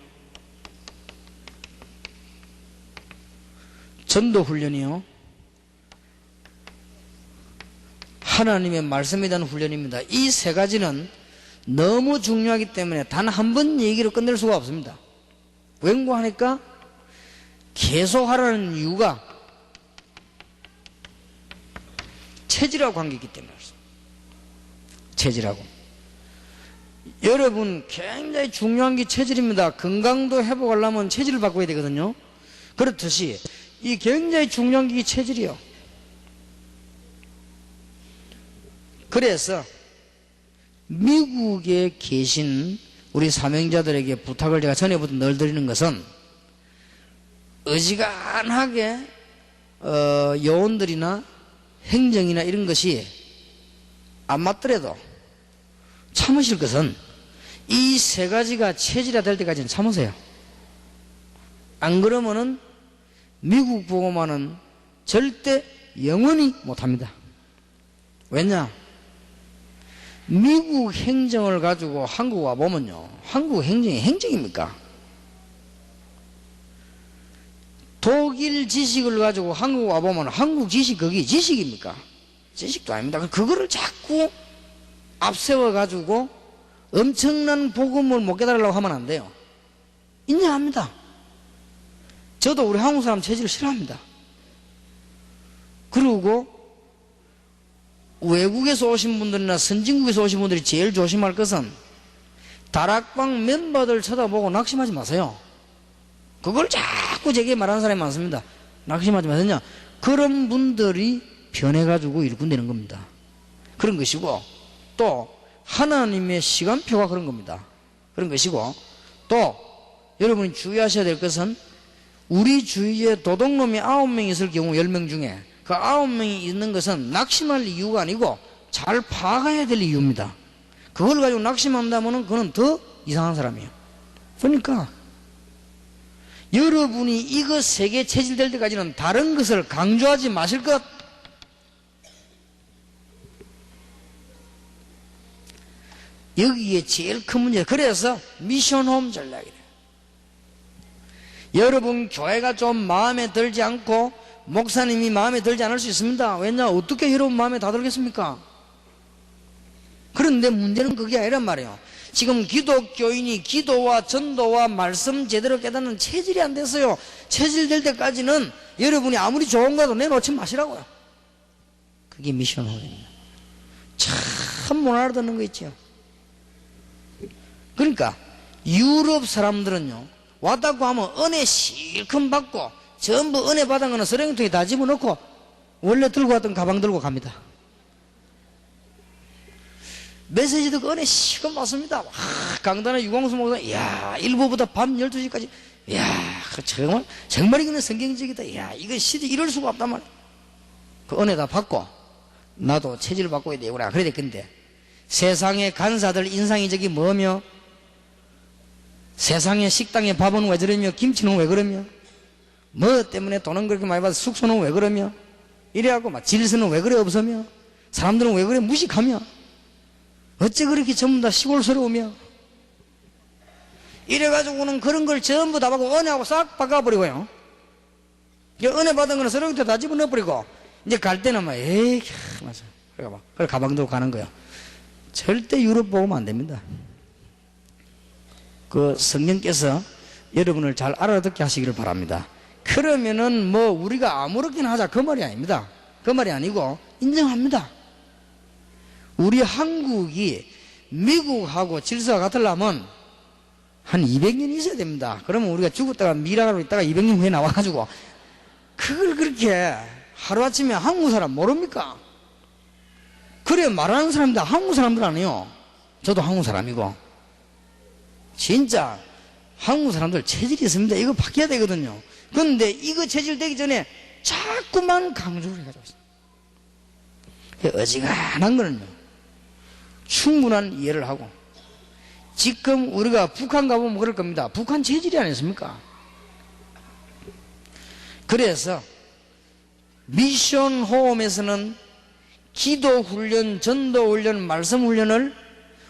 Speaker 1: 전도 훈련이요, 하나님의 말씀에 대한 훈련입니다. 이 세 가지는 너무 중요하기 때문에 단 한 번 얘기로 끝낼 수가 없습니다. 왠가 하니까 계속 하라는 이유가 체질하고 관계있기 때문에 그렇습니다. 체질하고. 여러분, 굉장히 중요한 게 체질입니다. 건강도 회복하려면 체질을 바꿔야 되거든요. 그렇듯이 이 굉장히 중요한 게 체질이요. 그래서 미국에 계신 우리 사명자들에게 부탁을 제가 전에부터 늘 드리는 것은, 어지간하게 요원들이나 행정이나 이런 것이 안 맞더라도 참으실 것은, 이 세 가지가 체질화 될 때까지는 참으세요. 안 그러면은 미국 보고만은 절대 영원히 못합니다. 왜냐? 미국 행정을 가지고 한국 와보면요, 한국 행정이 행정입니까? 독일 지식을 가지고 한국 와보면 한국 지식, 거기 지식입니까? 지식도 아닙니다. 그거를 자꾸 앞세워 가지고 엄청난 복음을 못 깨달으려고 하면 안 돼요. 인정합니다. 저도 우리 한국 사람 체질을 싫어합니다. 그리고 외국에서 오신 분들이나 선진국에서 오신 분들이 제일 조심할 것은, 다락방 멤버들 쳐다보고 낙심하지 마세요. 그걸 자꾸 제게 말하는 사람이 많습니다. 낙심하지 마세요. 그런 분들이 변해가지고 일꾼되는 겁니다. 그런 것이고, 또 하나님의 시간표가 그런 겁니다. 그런 것이고, 또 여러분이 주의하셔야 될 것은, 우리 주위에 도둑놈이 9명 있을 경우 10명 중에 그 9명이 있는 것은 낙심할 이유가 아니고 잘 파악해야 될 이유입니다. 그걸 가지고 낙심한다면 그는 더 이상한 사람이에요. 그러니까 여러분이 이거 세 개 체질될 때까지는 다른 것을 강조하지 마실 것. 여기에 제일 큰 문제. 그래서 미션홈 전략이래요. 여러분 교회가 좀 마음에 들지 않고 목사님이 마음에 들지 않을 수 있습니다. 왜냐? 어떻게 여러분 마음에 다 들겠습니까? 그런데 문제는 그게 아니란 말이에요. 지금 기독교인이 기도와 전도와 말씀 제대로 깨닫는 체질이 안 됐어요. 체질될 때까지는 여러분이 아무리 좋은 거도 내놓지 마시라고요. 그게 미션홀입니다. 참 못 알아듣는 거 있죠. 그러니까 유럽 사람들은요, 왔다고 하면 은혜 실컷 받고 전부 은혜 받은 거는 쓰레기통에 다 집어넣고 원래 들고 왔던 가방 들고 갑니다. 메시지 듣고 은혜 실컷 받습니다. 강단의 유광수 목사, 이야, 1부부터 밤 12시까지, 이야, 정말 이거는 성경적이다. 이야, 이거 시대 이럴 수가 없단 말이야. 그 은혜 다 받고 나도 체질을 바꿔야 되구나. 그래야 되겠는데, 세상의 간사들 인상이 저기 뭐며, 세상의 식당에 밥은 왜 저러며, 김치는 왜 그러며, 뭐 때문에 돈은 그렇게 많이 받아, 숙소는 왜 그러며, 이래갖고 막 질서는 왜 그래 없으며, 사람들은 왜 그래 무식하며, 어째 그렇게 전부 다 시골스러우며, 이래가지고는 그런 걸 전부 다 받고 은혜하고 싹 바꿔버리고요. 은혜 받은 거는 쓰레기통에 다 집어넣어버리고, 이제 갈 때는 막, 에이, 맞아. 그래 가방 들고 가는 거예요. 절대 유럽 보면 안 됩니다. 그 성령께서 여러분을 잘 알아듣게 하시기를 바랍니다. 그러면은 뭐 우리가 아무렇게나 하자 그 말이 아닙니다. 그 말이 아니고 인정합니다. 우리 한국이 미국하고 질서가 같으려면 한 200년이 있어야 됩니다. 그러면 우리가 죽었다가 미라로 있다가 200년 후에 나와가지고 그걸 그렇게 하루아침에 한국 사람 모릅니까? 그래 말하는 사람들 한국 사람들 아니에요. 저도 한국 사람이고 진짜 한국 사람들 체질이 있습니다. 이거 바뀌어야 되거든요. 그런데 이거 체질 되기 전에 자꾸만 강조를 해가지고 있어요. 어지간한 거는요 충분한 이해를 하고 지금 우리가 북한 가보면 그럴 겁니다. 북한 체질이 아니었습니까? 그래서 미션 호흡에서는 기도 훈련, 전도 훈련, 말씀 훈련을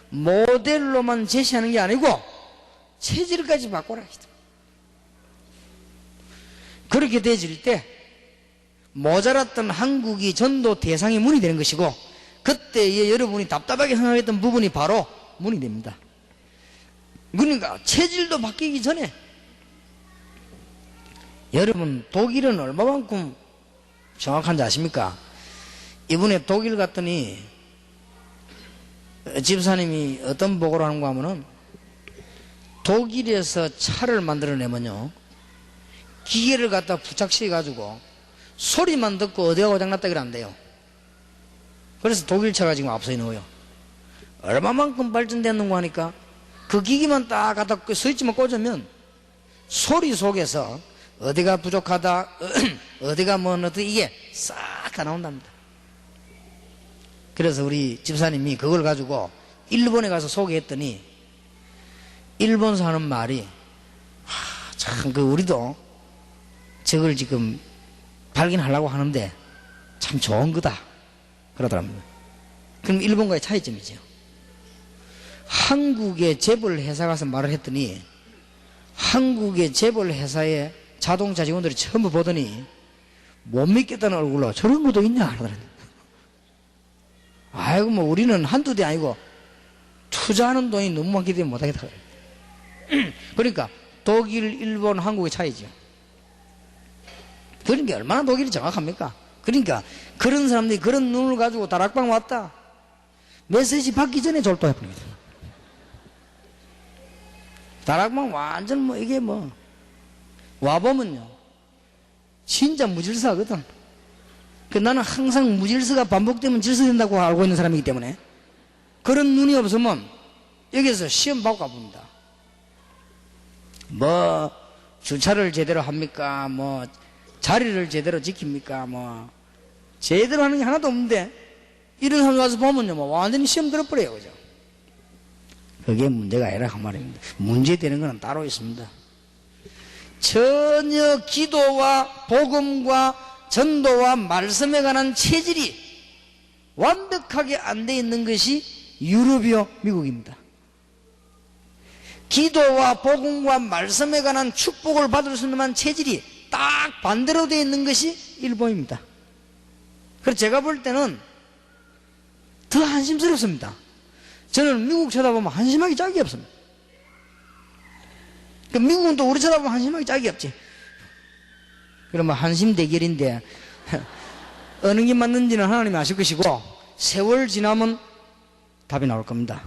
Speaker 1: 모델로만 제시하는 게 아니고 체질까지 바꿔라. 그렇게 되질 때 모자랐던 한국이 전도 대상이 문이 되는 것이고 그때에 여러분이 답답하게 생각했던 부분이 바로 문이 됩니다. 그러니까 체질도 바뀌기 전에 여러분 독일은 얼마만큼 정확한지 아십니까? 이번에 독일 갔더니 집사님이 어떤 보고를 하는가 하면은 독일에서 차를 만들어내면요 기계를 갖다 부착시켜 가지고 소리만 듣고 어디가 고장났다 그래 안 돼요. 그래서 독일 차가 지금 앞서 있는 거예요. 얼마만큼 발전됐는가 하니까 그 기기만 딱 갖다 스위치만 꽂으면 소리 속에서 어디가 부족하다 어디가 뭐 어떻게 이게 싹 다 나온답니다. 그래서 우리 집사님이 그걸 가지고 일본에 가서 소개했더니 일본서 하는 말이 참 그 우리도 저걸 지금 발견하려고 하는데 참 좋은 거다 그러더랍니다. 그럼 일본과의 차이점이죠. 한국의 재벌 회사 가서 말을 했더니 한국의 재벌 회사의 자동차 직원들이 처음 보더니 못 믿겠다는 얼굴로 저런 것도 있냐 그러더랍니다. 아이고 뭐 우리는 한두 대 아니고 투자하는 돈이 너무 많기 때문에 못하겠다. 그러니까 독일, 일본, 한국의 차이죠. 그러니까 얼마나 독일이 정확합니까? 그러니까 그런 사람들이 그런 눈을 가지고 다락방 왔다 메시지 받기 전에 졸도해버립니다. 다락방 완전 뭐 이게 뭐 와보면요 진짜 무질서하거든. 나는 항상 무질서가 반복되면 질서된다고 알고 있는 사람이기 때문에 그런 눈이 없으면 여기서 시험 받고 가봅니다. 뭐 주차를 제대로 합니까? 뭐 자리를 제대로 지킵니까? 뭐 제대로 하는 게 하나도 없는데 이런 사람 와서 보면요 뭐 완전히 시험 들어버려요. 그죠? 그게 문제가 아니라 그 말입니다. 문제되는 것은 따로 있습니다. 전혀 기도와 복음과 전도와 말씀에 관한 체질이 완벽하게 안 돼 있는 것이 유럽이요 미국입니다. 기도와 복음과 말씀에 관한 축복을 받을 수 있는 체질이 딱 반대로 되어 있는 것이 일본입니다. 그래서 제가 볼 때는 더 한심스럽습니다. 저는 미국 쳐다보면 한심하기 짝이 없습니다. 미국은 또 우리 쳐다보면 한심하기 짝이 없지. 그러면 한심 대결인데 어느 게 맞는지는 하나님이 아실 것이고 세월 지나면 답이 나올 겁니다.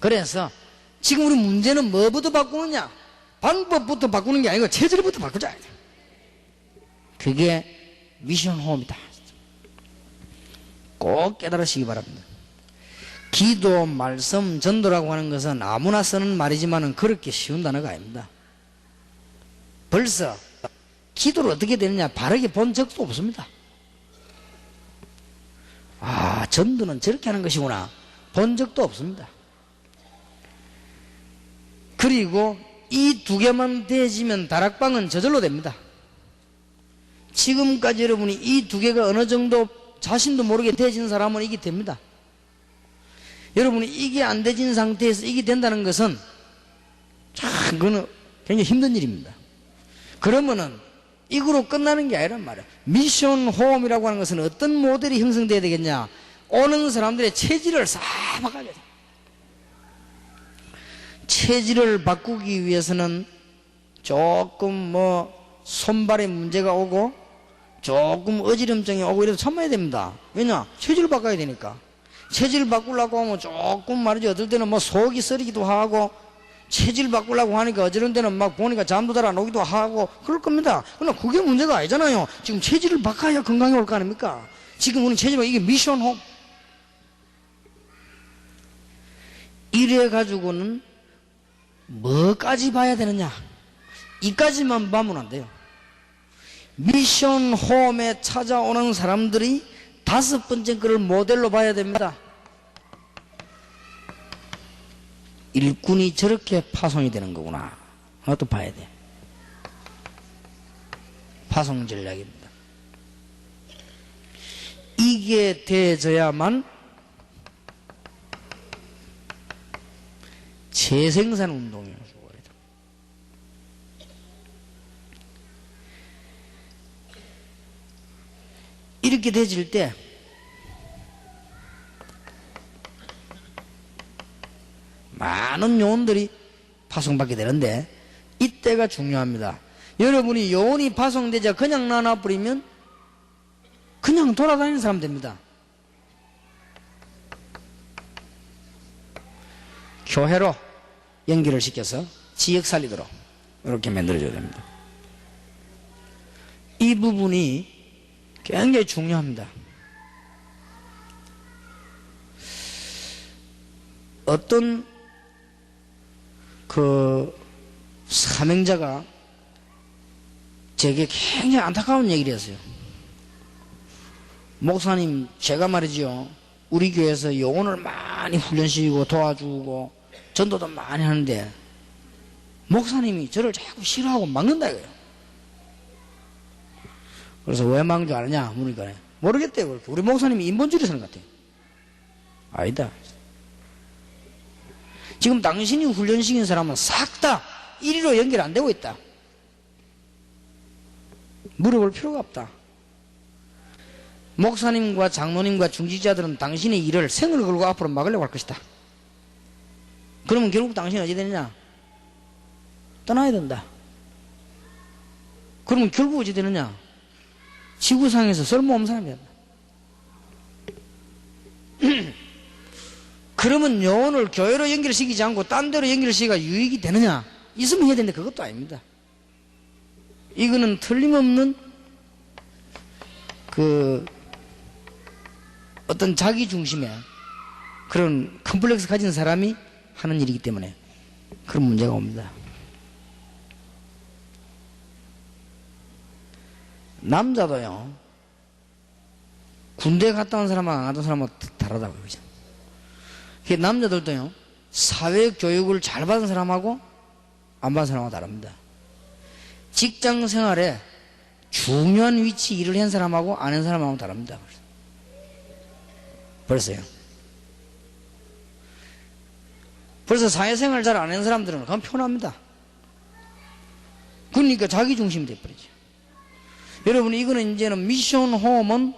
Speaker 1: 그래서 지금 우리 문제는 뭐부터 바꾸느냐? 방법부터 바꾸는 게 아니고 체질부터 바꾸자. 그게 미션 호흡이다. 꼭 깨달으시기 바랍니다. 기도, 말씀, 전도라고 하는 것은 아무나 쓰는 말이지만 그렇게 쉬운 단어가 아닙니다. 벌써 기도를 어떻게 되느냐 바르게 본 적도 없습니다. 아, 전도는 저렇게 하는 것이구나 본 적도 없습니다. 그리고 이 두 개만 되어지면 다락방은 저절로 됩니다. 지금까지 여러분이 이 두 개가 어느 정도 자신도 모르게 되어진 사람은 이게 됩니다. 여러분이 이게 안 되진 상태에서 이게 된다는 것은 참 그거는 굉장히 힘든 일입니다. 그러면은 이거로 끝나는 게 아니란 말이야. 미션 호흡이라고 하는 것은 어떤 모델이 형성돼야 되겠냐? 오는 사람들의 체질을 싹 바꿔야 돼. 체질을 바꾸기 위해서는 조금 손발에 문제가 오고 조금 어지럼증이 오고 이래도 참아야 됩니다. 왜냐? 체질을 바꿔야 되니까. 체질을 바꾸려고 하면 조금 말이죠. 어떨 때는 속이 쓰리기도 하고, 체질 바꾸려고 하니까 어지러운 데는 막 보니까 잠도 잘 안 오기도 하고 그럴 겁니다. 그러나 그게 문제가 아니잖아요. 지금 체질을 바꿔야 건강이 올 거 아닙니까? 지금 우리 체질 이게 미션 홈. 이래 가지고는 뭐까지 봐야 되느냐? 이까지만 보면 안 돼요. 미션 홈에 찾아오는 사람들이 5번째 거를 모델로 봐야 됩니다. 일꾼이 저렇게 파송이 되는 거구나. 그것도 봐야 돼. 파송 전략입니다. 이게 돼져야만 재생산 운동이에요. 이렇게 돼질 때 많은 요원들이 파송받게 되는데 이때가 중요합니다. 여러분이 요원이 파송되자 그냥 놔놔버리면 그냥 돌아다니는 사람 됩니다. 교회로 연결을 시켜서 지역 살리도록 이렇게 만들어줘야 됩니다. 이 부분이 굉장히 중요합니다. 어떤 사명자가 제게 굉장히 안타까운 얘기를 했어요. 목사님, 제가 말이죠, 우리 교회에서 요원을 많이 훈련시키고 도와주고 전도도 많이 하는데 목사님이 저를 자꾸 싫어하고 막는다 이거예요. 그래서 왜 막는 줄 아느냐 물으니까 모르겠대요. 우리 목사님이 인본주의 사는 것 같아요. 아니다. 지금 당신이 훈련시킨 사람은 싹 다 1위로 연결 안 되고 있다. 물어볼 필요가 없다. 목사님과 장로님과 중직자들은 당신의 일을 생을 걸고 앞으로 막으려고 할 것이다. 그러면 결국 당신은 어찌 되느냐? 떠나야 된다. 그러면 결국 어찌 되느냐? 지구상에서 쓸모없는 사람이 된다. 그러면 요원을 교회로 연결시키지 않고 딴 데로 연결시키기가 유익이 되느냐? 있으면 해야 되는데 그것도 아닙니다. 이거는 틀림없는 어떤 자기 중심의 그런 컴플렉스 가진 사람이 하는 일이기 때문에 그런 문제가 옵니다. 남자도요, 군대 갔다 온 사람하고 안 갔다 온 사람하고 다르다고요. 그죠? 남자들도요, 사회교육을 잘 받은 사람하고 안 받은 사람하고 다릅니다. 직장 생활에 중요한 위치 일을 한 사람하고 안 한 사람하고 다릅니다. 벌써요. 벌써 사회생활 잘 안 한 사람들은 그건 편합니다. 그러니까 자기 중심이 돼버리죠. 여러분, 이거는 이제는 미션 홈은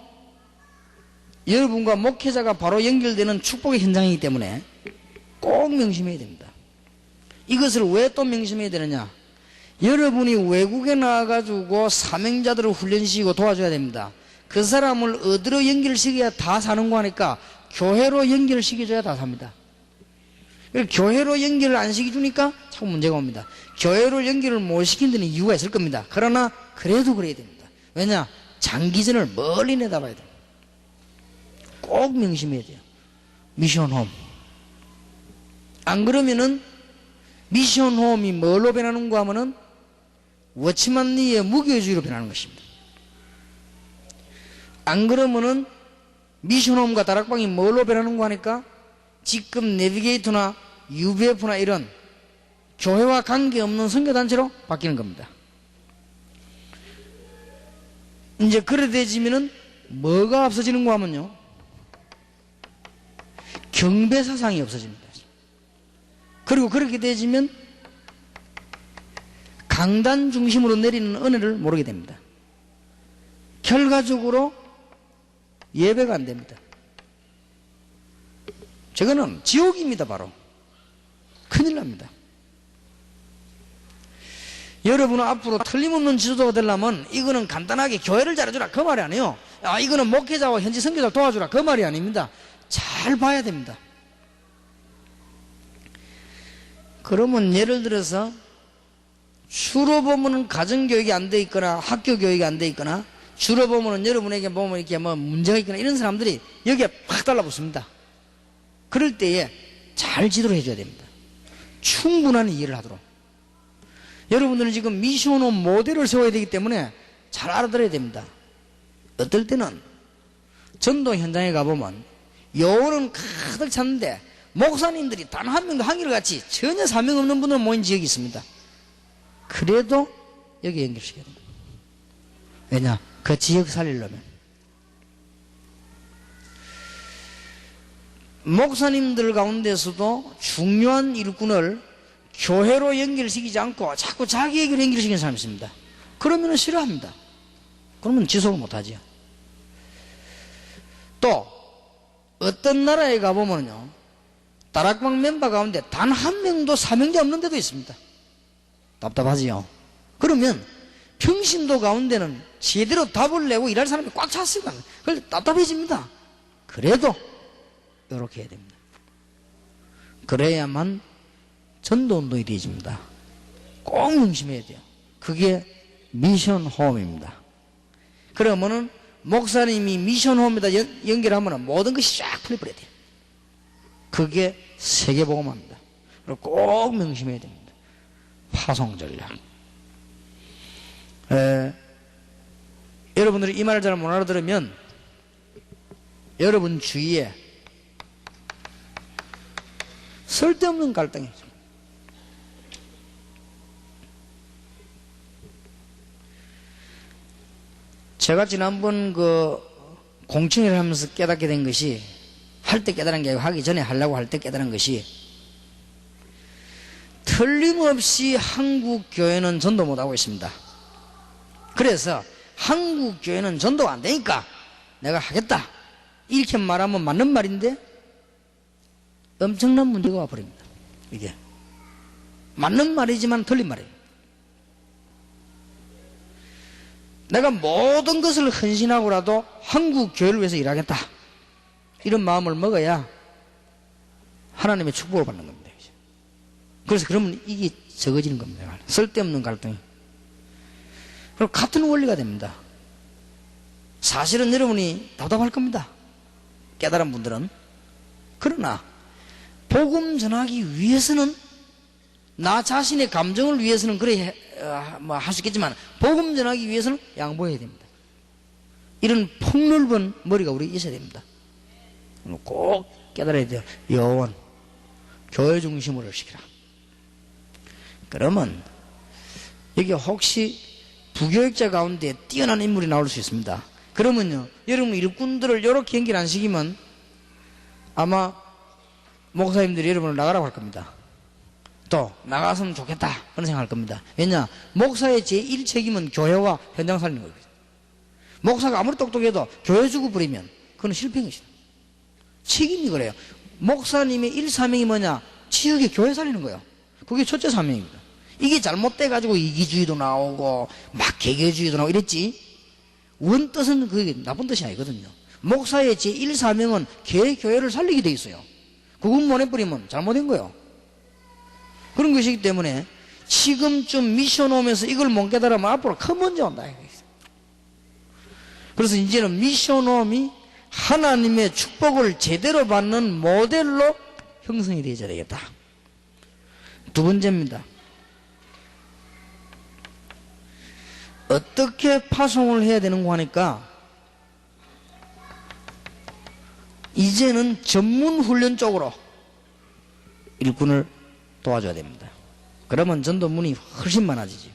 Speaker 1: 여러분과 목회자가 바로 연결되는 축복의 현장이기 때문에 꼭 명심해야 됩니다. 이것을 왜 또 명심해야 되느냐? 여러분이 외국에 나가가지고 사명자들을 훈련시키고 도와줘야 됩니다. 그 사람을 어디로 연결시켜야 다 사는 거 하니까 교회로 연결시켜줘야 다 삽니다. 교회로 연결을 안 시켜주니까 자꾸 문제가 옵니다. 교회로 연결을 못 시킨 데는 이유가 있을 겁니다. 그러나 그래도 그래야 됩니다. 왜냐? 장기전을 멀리 내다봐야 돼요. 꼭 명심해야 돼요. 미션홈. 안 그러면은 미션홈이 뭘로 변하는가 하면은 워치만리의 무교주의로 변하는 것입니다. 안 그러면은 미션홈과 다락방이 뭘로 변하는가 하니까 지금 내비게이터나 UBF나 이런 교회와 관계없는 선교단체로 바뀌는 겁니다. 이제 그래 되지면은 뭐가 없어지는가 하면요, 경배사상이 없어집니다. 그리고 그렇게 되지면 강단 중심으로 내리는 은혜를 모르게 됩니다. 결과적으로 예배가 안 됩니다. 저거는 지옥입니다. 바로 큰일 납니다. 여러분은 앞으로 틀림없는 지도자가 되려면 이거는 간단하게 교회를 잘해주라 그 말이 아니에요. 이거는 목회자와 현지 선교사를 도와주라 그 말이 아닙니다. 잘 봐야 됩니다. 그러면 예를 들어서 주로 보면은 가정교육이 안 돼 있거나 학교 교육이 안 돼 있거나 주로 보면은 여러분에게 보면 이렇게 뭐 문제가 있거나 이런 사람들이 여기에 팍 달라붙습니다. 그럴 때에 잘 지도를 해줘야 됩니다. 충분한 이해를 하도록. 여러분들은 지금 미션홈 모델을 세워야 되기 때문에 잘 알아들어야 됩니다. 어떨 때는 전도 현장에 가보면 요원은 가득 찼는데 목사님들이 단 한 명도 한결같이 전혀 사명 없는 분들 모인 지역이 있습니다. 그래도 여기 연결시켜야 됩니다. 왜냐? 그 지역 살리려면. 목사님들 가운데서도 중요한 일꾼을 교회로 연결시키지 않고 자꾸 자기에게로 연결시키는 사람이 있습니다. 그러면 싫어합니다. 그러면 지속을 못하지요. 또 어떤 나라에 가보면요 다락방 멤버 가운데 단 한 명도 사명자 없는 데도 있습니다. 답답하지요. 그러면 평신도 가운데는 제대로 답을 내고 일할 사람이 꽉 찼으니까 그래서 답답해집니다. 그래도 이렇게 해야 됩니다. 그래야만 전도운동이 되어집니다. 꼭 명심해야 돼요. 그게 미션홈입니다. 그러면은 목사님이 미션홈에다 연결하면 모든 것이 쫙 풀려버려야 돼요. 그게 세계복음화입니다. 그리고 꼭 명심해야 됩니다. 파송 전략. 여러분들이 이 말을 잘 못 알아들으면 여러분 주위에 쓸데없는 갈등이 있습니다. 제가 지난번 그 공청회를 하면서 깨닫게 된 것이 할 때 깨달은 게 아니고 하기 전에 하려고 할 때 깨달은 것이 틀림없이 한국 교회는 전도 못하고 있습니다. 그래서 한국 교회는 전도가 안 되니까 내가 하겠다 이렇게 말하면 맞는 말인데 엄청난 문제가 와버립니다. 이게 맞는 말이지만 틀린 말이에요. 내가 모든 것을 헌신하고라도 한국 교회를 위해서 일하겠다 이런 마음을 먹어야 하나님의 축복을 받는 겁니다. 그래서 그러면 이게 적어지는 겁니다. 쓸데없는 갈등이. 그리고 같은 원리가 됩니다. 사실은 여러분이 답답할 겁니다. 깨달은 분들은. 그러나 복음 전하기 위해서는 나 자신의 감정을 위해서는 그래 뭐 할 수 있겠지만 복음 전하기 위해서는 양보해야 됩니다. 이런 폭넓은 머리가 우리 있어야 됩니다. 꼭 깨달아야 돼요. 요원 교회 중심으로 시키라. 그러면 여기 혹시 부교육자 가운데 뛰어난 인물이 나올 수 있습니다. 그러면요 여러분 일꾼들을 이렇게 연결 안 시키면 아마 목사님들이 여러분을 나가라고 할 겁니다. 또 나갔으면 좋겠다 그런 생각할 겁니다. 왜냐 목사의 제1책임은 교회와 현장 살리는 거거든요. 목사가 아무리 똑똑해도 교회 주고 버리면 그건 실패인 것이다. 책임이 그래요. 목사님의 1사명이 뭐냐? 지역의 교회 살리는 거예요. 그게 첫째 사명입니다. 이게 잘못돼 가지고 이기주의도 나오고 막 개개주의도 나오고 이랬지 원뜻은 그게 나쁜 뜻이 아니거든요. 목사의 제1사명은 교회를 살리게 돼 있어요. 그건 못 해버리면 잘못된 거예요. 그런 것이기 때문에 지금쯤 미션 오면서 이걸 못 깨달으면 앞으로 큰 문제 온다. 그래서 이제는 미션홈이 하나님의 축복을 제대로 받는 모델로 형성이 되어야 되겠다. 두 번째입니다. 어떻게 파송을 해야 되는가 하니까 이제는 전문 훈련 쪽으로 일꾼을 도와줘야 됩니다. 그러면 전도문이 훨씬 많아지죠.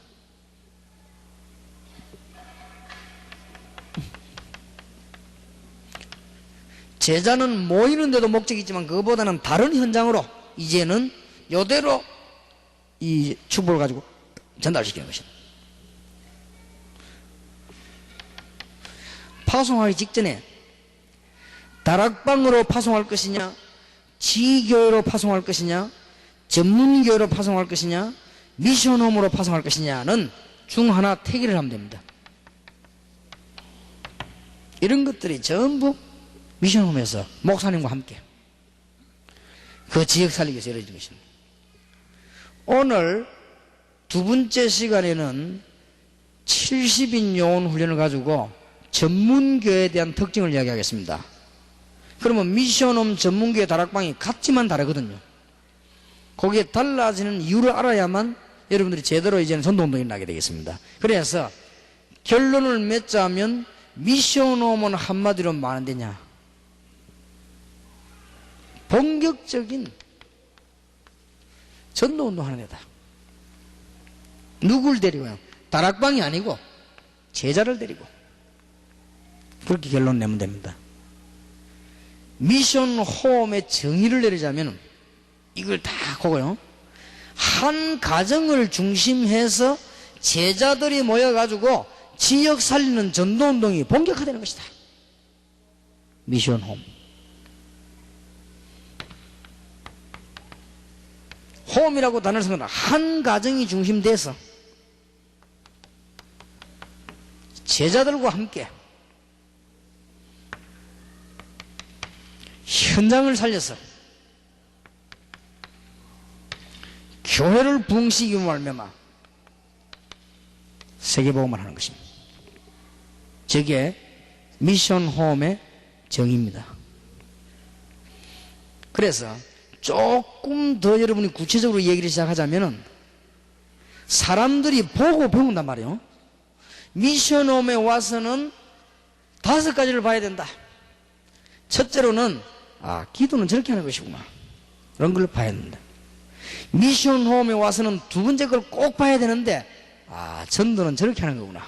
Speaker 1: 제자는 모이는 데도 목적이 있지만 그거보다는 다른 현장으로 이제는 이대로 이 축복을 가지고 전달시키는 것입니다. 파송하기 직전에 다락방으로 파송할 것이냐, 지교회로 파송할 것이냐, 전문교회로 파송할 것이냐, 미션홈으로 파송할 것이냐는 중 하나 택일을 하면 됩니다. 이런 것들이 전부 미션홈에서 목사님과 함께 그 지역 살리기 위해서 이루어진 것입니다. 오늘 두 번째 시간에는 70인 요원 훈련을 가지고 전문교회에 대한 특징을 이야기하겠습니다. 그러면 미션홈 전문교회 다락방이 같지만 다르거든요. 거기에 달라지는 이유를 알아야만 여러분들이 제대로 이제는 전도운동이 나게 되겠습니다. 그래서 결론을 맺자면 미션홈은 한마디로 뭐하는 데냐? 본격적인 전도운동 하는 데다. 누굴 데리고요? 다락방이 아니고 제자를 데리고. 그렇게 결론 내면 됩니다. 미션홈의 정의를 내리자면 이걸 다 보고요. 한 가정을 중심해서 제자들이 모여가지고 지역 살리는 전도운동이 본격화되는 것이다. 미션홈. 홈이라고 단어를 쓴 건 한 가정이 중심돼서 제자들과 함께 현장을 살려서 교회를 부흥시키고 말미암아 세계복음을 하는 것입니다. 저게 미션홈의 정의입니다. 그래서 조금 더 여러분이 구체적으로 얘기를 시작하자면은 사람들이 보고 배운단 말이에요. 미션홈에 와서는 5가지를 봐야 된다. 첫째로는 기도는 저렇게 하는 것이구나. 그런 걸 봐야 된다. 미션홈에 와서는 두 번째 걸 꼭 봐야 되는데 전도는 저렇게 하는 거구나.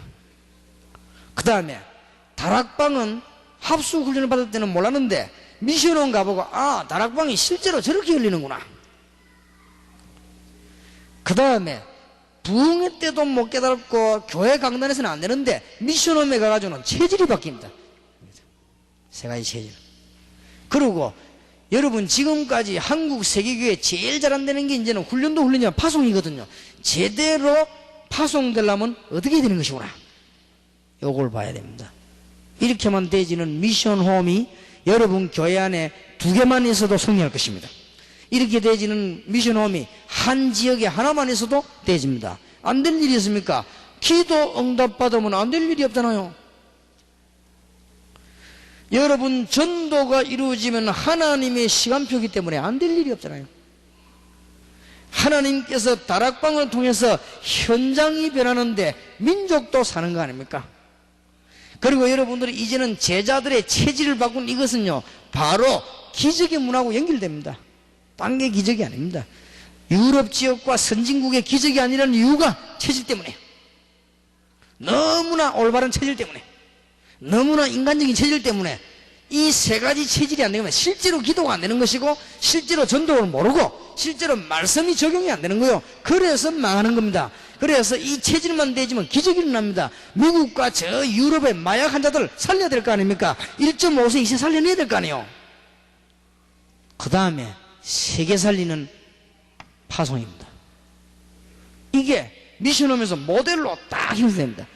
Speaker 1: 그 다음에 다락방은 합숙 훈련을 받을 때는 몰랐는데 미션홈 가보고 다락방이 실제로 저렇게 열리는구나. 그 다음에 부흥회 때도 못 깨달았고 교회 강단에서는 안 되는데 미션홈에 가가지고는 체질이 바뀝니다. 3가지 체질. 그리고 여러분 지금까지 한국 세계교회 제일 잘 안 되는 게 이제는 훈련도 훈련이지만 파송이거든요. 제대로 파송되려면 어떻게 되는 것이구나. 요걸 봐야 됩니다. 이렇게만 되지는 미션홈이 여러분 교회 안에 2개만 있어도 승리할 것입니다. 이렇게 되지는 미션홈이 한 지역에 하나만 있어도 되집니다. 안 될 일이 있습니까? 기도 응답 받으면 안 될 일이 없잖아요. 여러분 전도가 이루어지면 하나님의 시간표이기 때문에 안 될 일이 없잖아요. 하나님께서 다락방을 통해서 현장이 변하는데 민족도 사는 거 아닙니까? 그리고 여러분들이 이제는 제자들의 체질을 바꾼 이것은요 바로 기적의 문화하고 연결됩니다. 딴 게 기적이 아닙니다. 유럽 지역과 선진국의 기적이 아니라는 이유가 체질 때문에, 너무나 올바른 체질 때문에, 너무나 인간적인 체질 때문에 이 3가지 체질이 안 되면 실제로 기도가 안 되는 것이고 실제로 전도를 모르고 실제로 말씀이 적용이 안 되는 거예요. 그래서 망하는 겁니다. 그래서 이 체질만 되지면 기적이 일어납니다. 미국과 저 유럽의 마약 환자들 살려야 될 거 아닙니까? 1.5세 이세 살려내야 될 거 아니에요. 그 다음에 세계 살리는 파송입니다. 이게 미션홈에서 모델로 딱 형성됩니다.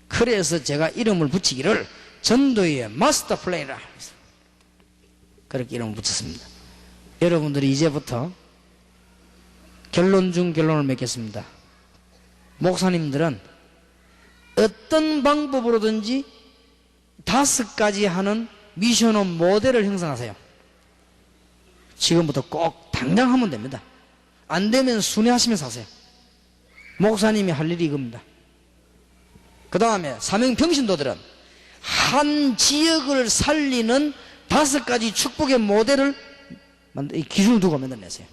Speaker 1: 그래서 제가 이름을 붙이기를 전도의 마스터 플랜이라 그렇게 이름을 붙였습니다. 여러분들이 이제부터 결론 중 결론을 맺겠습니다. 목사님들은 어떤 방법으로든지 5가지 하는 미션홈 모델을 형성하세요. 지금부터 꼭 당장 하면 됩니다. 안 되면 순회하시면서 하세요. 목사님이 할 일이 이겁니다. 그 다음에 사명평신도들은 한 지역을 살리는 5가지 축복의 모델을 기준을 두고 만들어내세요.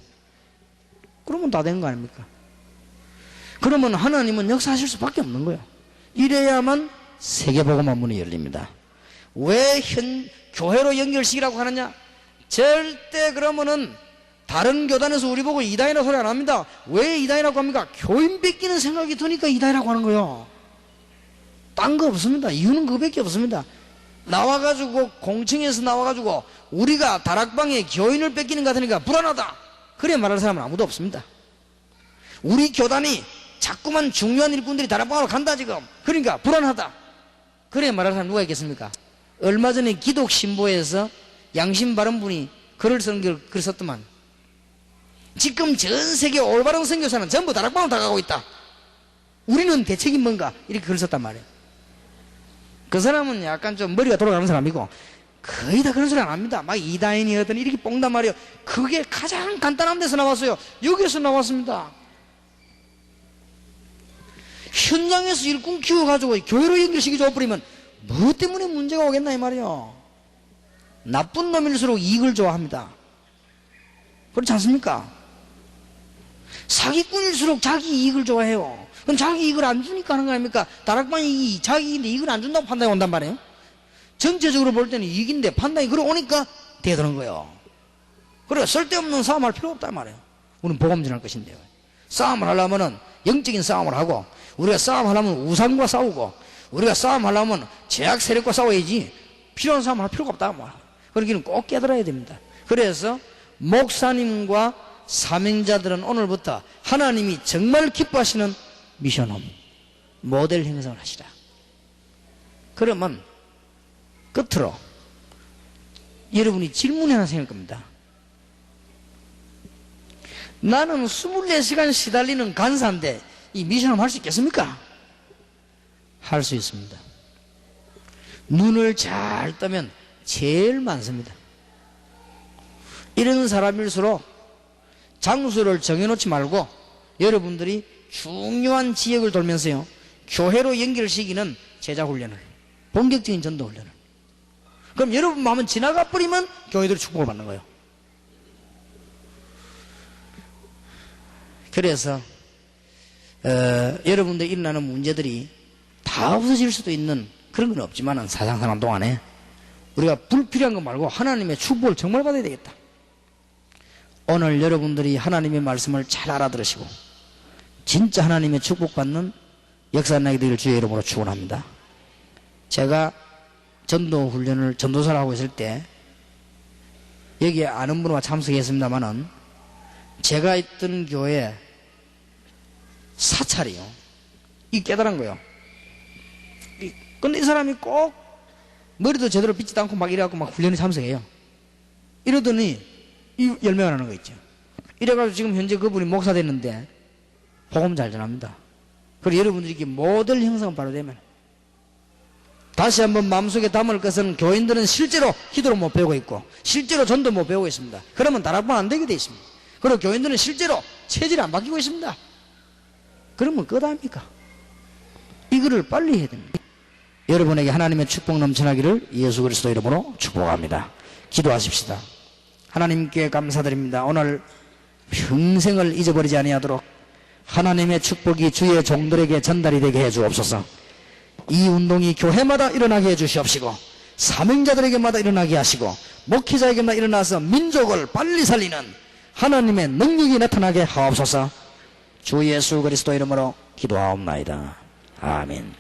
Speaker 1: 그러면 다 된 거 아닙니까? 그러면 하나님은 역사하실 수밖에 없는 거예요. 이래야만 세계복음화 문이 열립니다. 왜 교회로 연결시키라고 하느냐? 절대 그러면은 다른 교단에서 우리 보고 이단이라고 소리 안 합니다. 왜 이단이라고 합니까? 교인 뺏기는 생각이 드니까 이단이라고 하는 거예요. 딴 거 없습니다. 이유는 그거밖에 없습니다. 나와가지고 공청에서 나와가지고 우리가 다락방에 교인을 뺏기는 것 같으니까 불안하다, 그래 말할 사람은 아무도 없습니다. 우리 교단이 자꾸만 중요한 일꾼들이 다락방으로 간다 지금. 그러니까 불안하다. 그래 말하는 사람 누가 있겠습니까? 얼마 전에 기독신보에서 양심바른 분이 글을 썼더만 지금 전 세계 올바른 선교사는 전부 다락방으로 다 가고 있다. 우리는 대책이 뭔가? 이렇게 글을 썼단 말이에요. 그 사람은 약간 좀 머리가 돌아가는 사람이고 거의 다 그런 소리 안 합니다. 막 이다인이었더니 이렇게 뽕단 말이에요. 그게 가장 간단한 데서 나왔어요. 여기에서 나왔습니다. 현장에서 일꾼 키워가지고 교회로 연결시켜 줘버리면 뭐 때문에 문제가 오겠나 이 말이에요. 나쁜 놈일수록 이익을 좋아합니다. 그렇지 않습니까? 사기꾼일수록 자기 이익을 좋아해요. 그럼 자기 이익을 안 주니까 하는 거 아닙니까? 다락방이 자기 이익인데 이익을 안 준다고 판단이 온단 말이에요. 전체적으로 볼 때는 이익인데 판단이 그러 오니까 대드는 거예요. 그래 쓸데없는 싸움할 필요 없단 말이에요. 우리는 복음 전할 것인데요. 싸움을 하려면은 영적인 싸움을 하고, 우리가 싸움하려면 우상과 싸우고, 우리가 싸움하려면 제약 세력과 싸워야지 필요한 싸움 할 필요가 없다 말이에요. 그러기는 꼭 깨달아야 됩니다. 그래서 목사님과 사명자들은 오늘부터 하나님이 정말 기뻐하시는 미션홈 모델 형성을 하시라. 그러면 끝으로 여러분이 질문이 하나 생길 겁니다. 나는 24시간 시달리는 간사인데 이 미션홈 할 수 있겠습니까? 할 수 있습니다. 눈을 잘 뜨면 제일 많습니다. 이런 사람일수록 장소를 정해놓지 말고 여러분들이 중요한 지역을 돌면서요 교회로 연결시키는 제자훈련을, 본격적인 전도훈련을. 그럼 여러분 마음은 지나가 버리면 교회들이 축복을 받는 거예요. 그래서 여러분들 일어나는 문제들이 다 없어질 수도 있는 그런 건 없지만 사상사는 동안에 우리가 불필요한 거 말고 하나님의 축복을 정말 받아야 되겠다. 오늘 여러분들이 하나님의 말씀을 잘 알아들으시고 진짜 하나님의 축복받는 역사 나게 되기를 주의 이름으로 축원합니다. 제가 전도훈련을 전도사를 하고 있을 때 여기에 아는 분과 참석했습니다마는 제가 있던 교회 사찰이요 이 깨달은 거예요. 근데 이 사람이 꼭 머리도 제대로 빗지도 않고 막 이래갖고 막 훈련에 참석해요. 이러더니 이 열매가 나는 거 있죠. 이래가지고 지금 현재 그분이 목사 됐는데 복음 잘 전합니다. 그리고 여러분들이 이렇게 모델 형성을 바로 되면 다시 한번 마음속에 담을 것은 교인들은 실제로 기도를 못 배우고 있고 실제로 전도 못 배우고 있습니다. 그러면 다락방 안 되게 돼 있습니다. 그리고 교인들은 실제로 체질이 안 바뀌고 있습니다. 그러면 끝 아닙니까? 이거를 빨리 해야 됩니다. 여러분에게 하나님의 축복 넘쳐나기를 예수 그리스도 이름으로 축복합니다. 기도하십시다. 하나님께 감사드립니다. 오늘 평생을 잊어버리지 아니하도록 하나님의 축복이 주의 종들에게 전달이 되게 해 주옵소서. 이 운동이 교회마다 일어나게 해 주시옵시고 사명자들에게마다 일어나게 하시고 목회자에게마다 일어나서 민족을 빨리 살리는 하나님의 능력이 나타나게 하옵소서. 주 예수 그리스도 이름으로 기도하옵나이다. 아멘.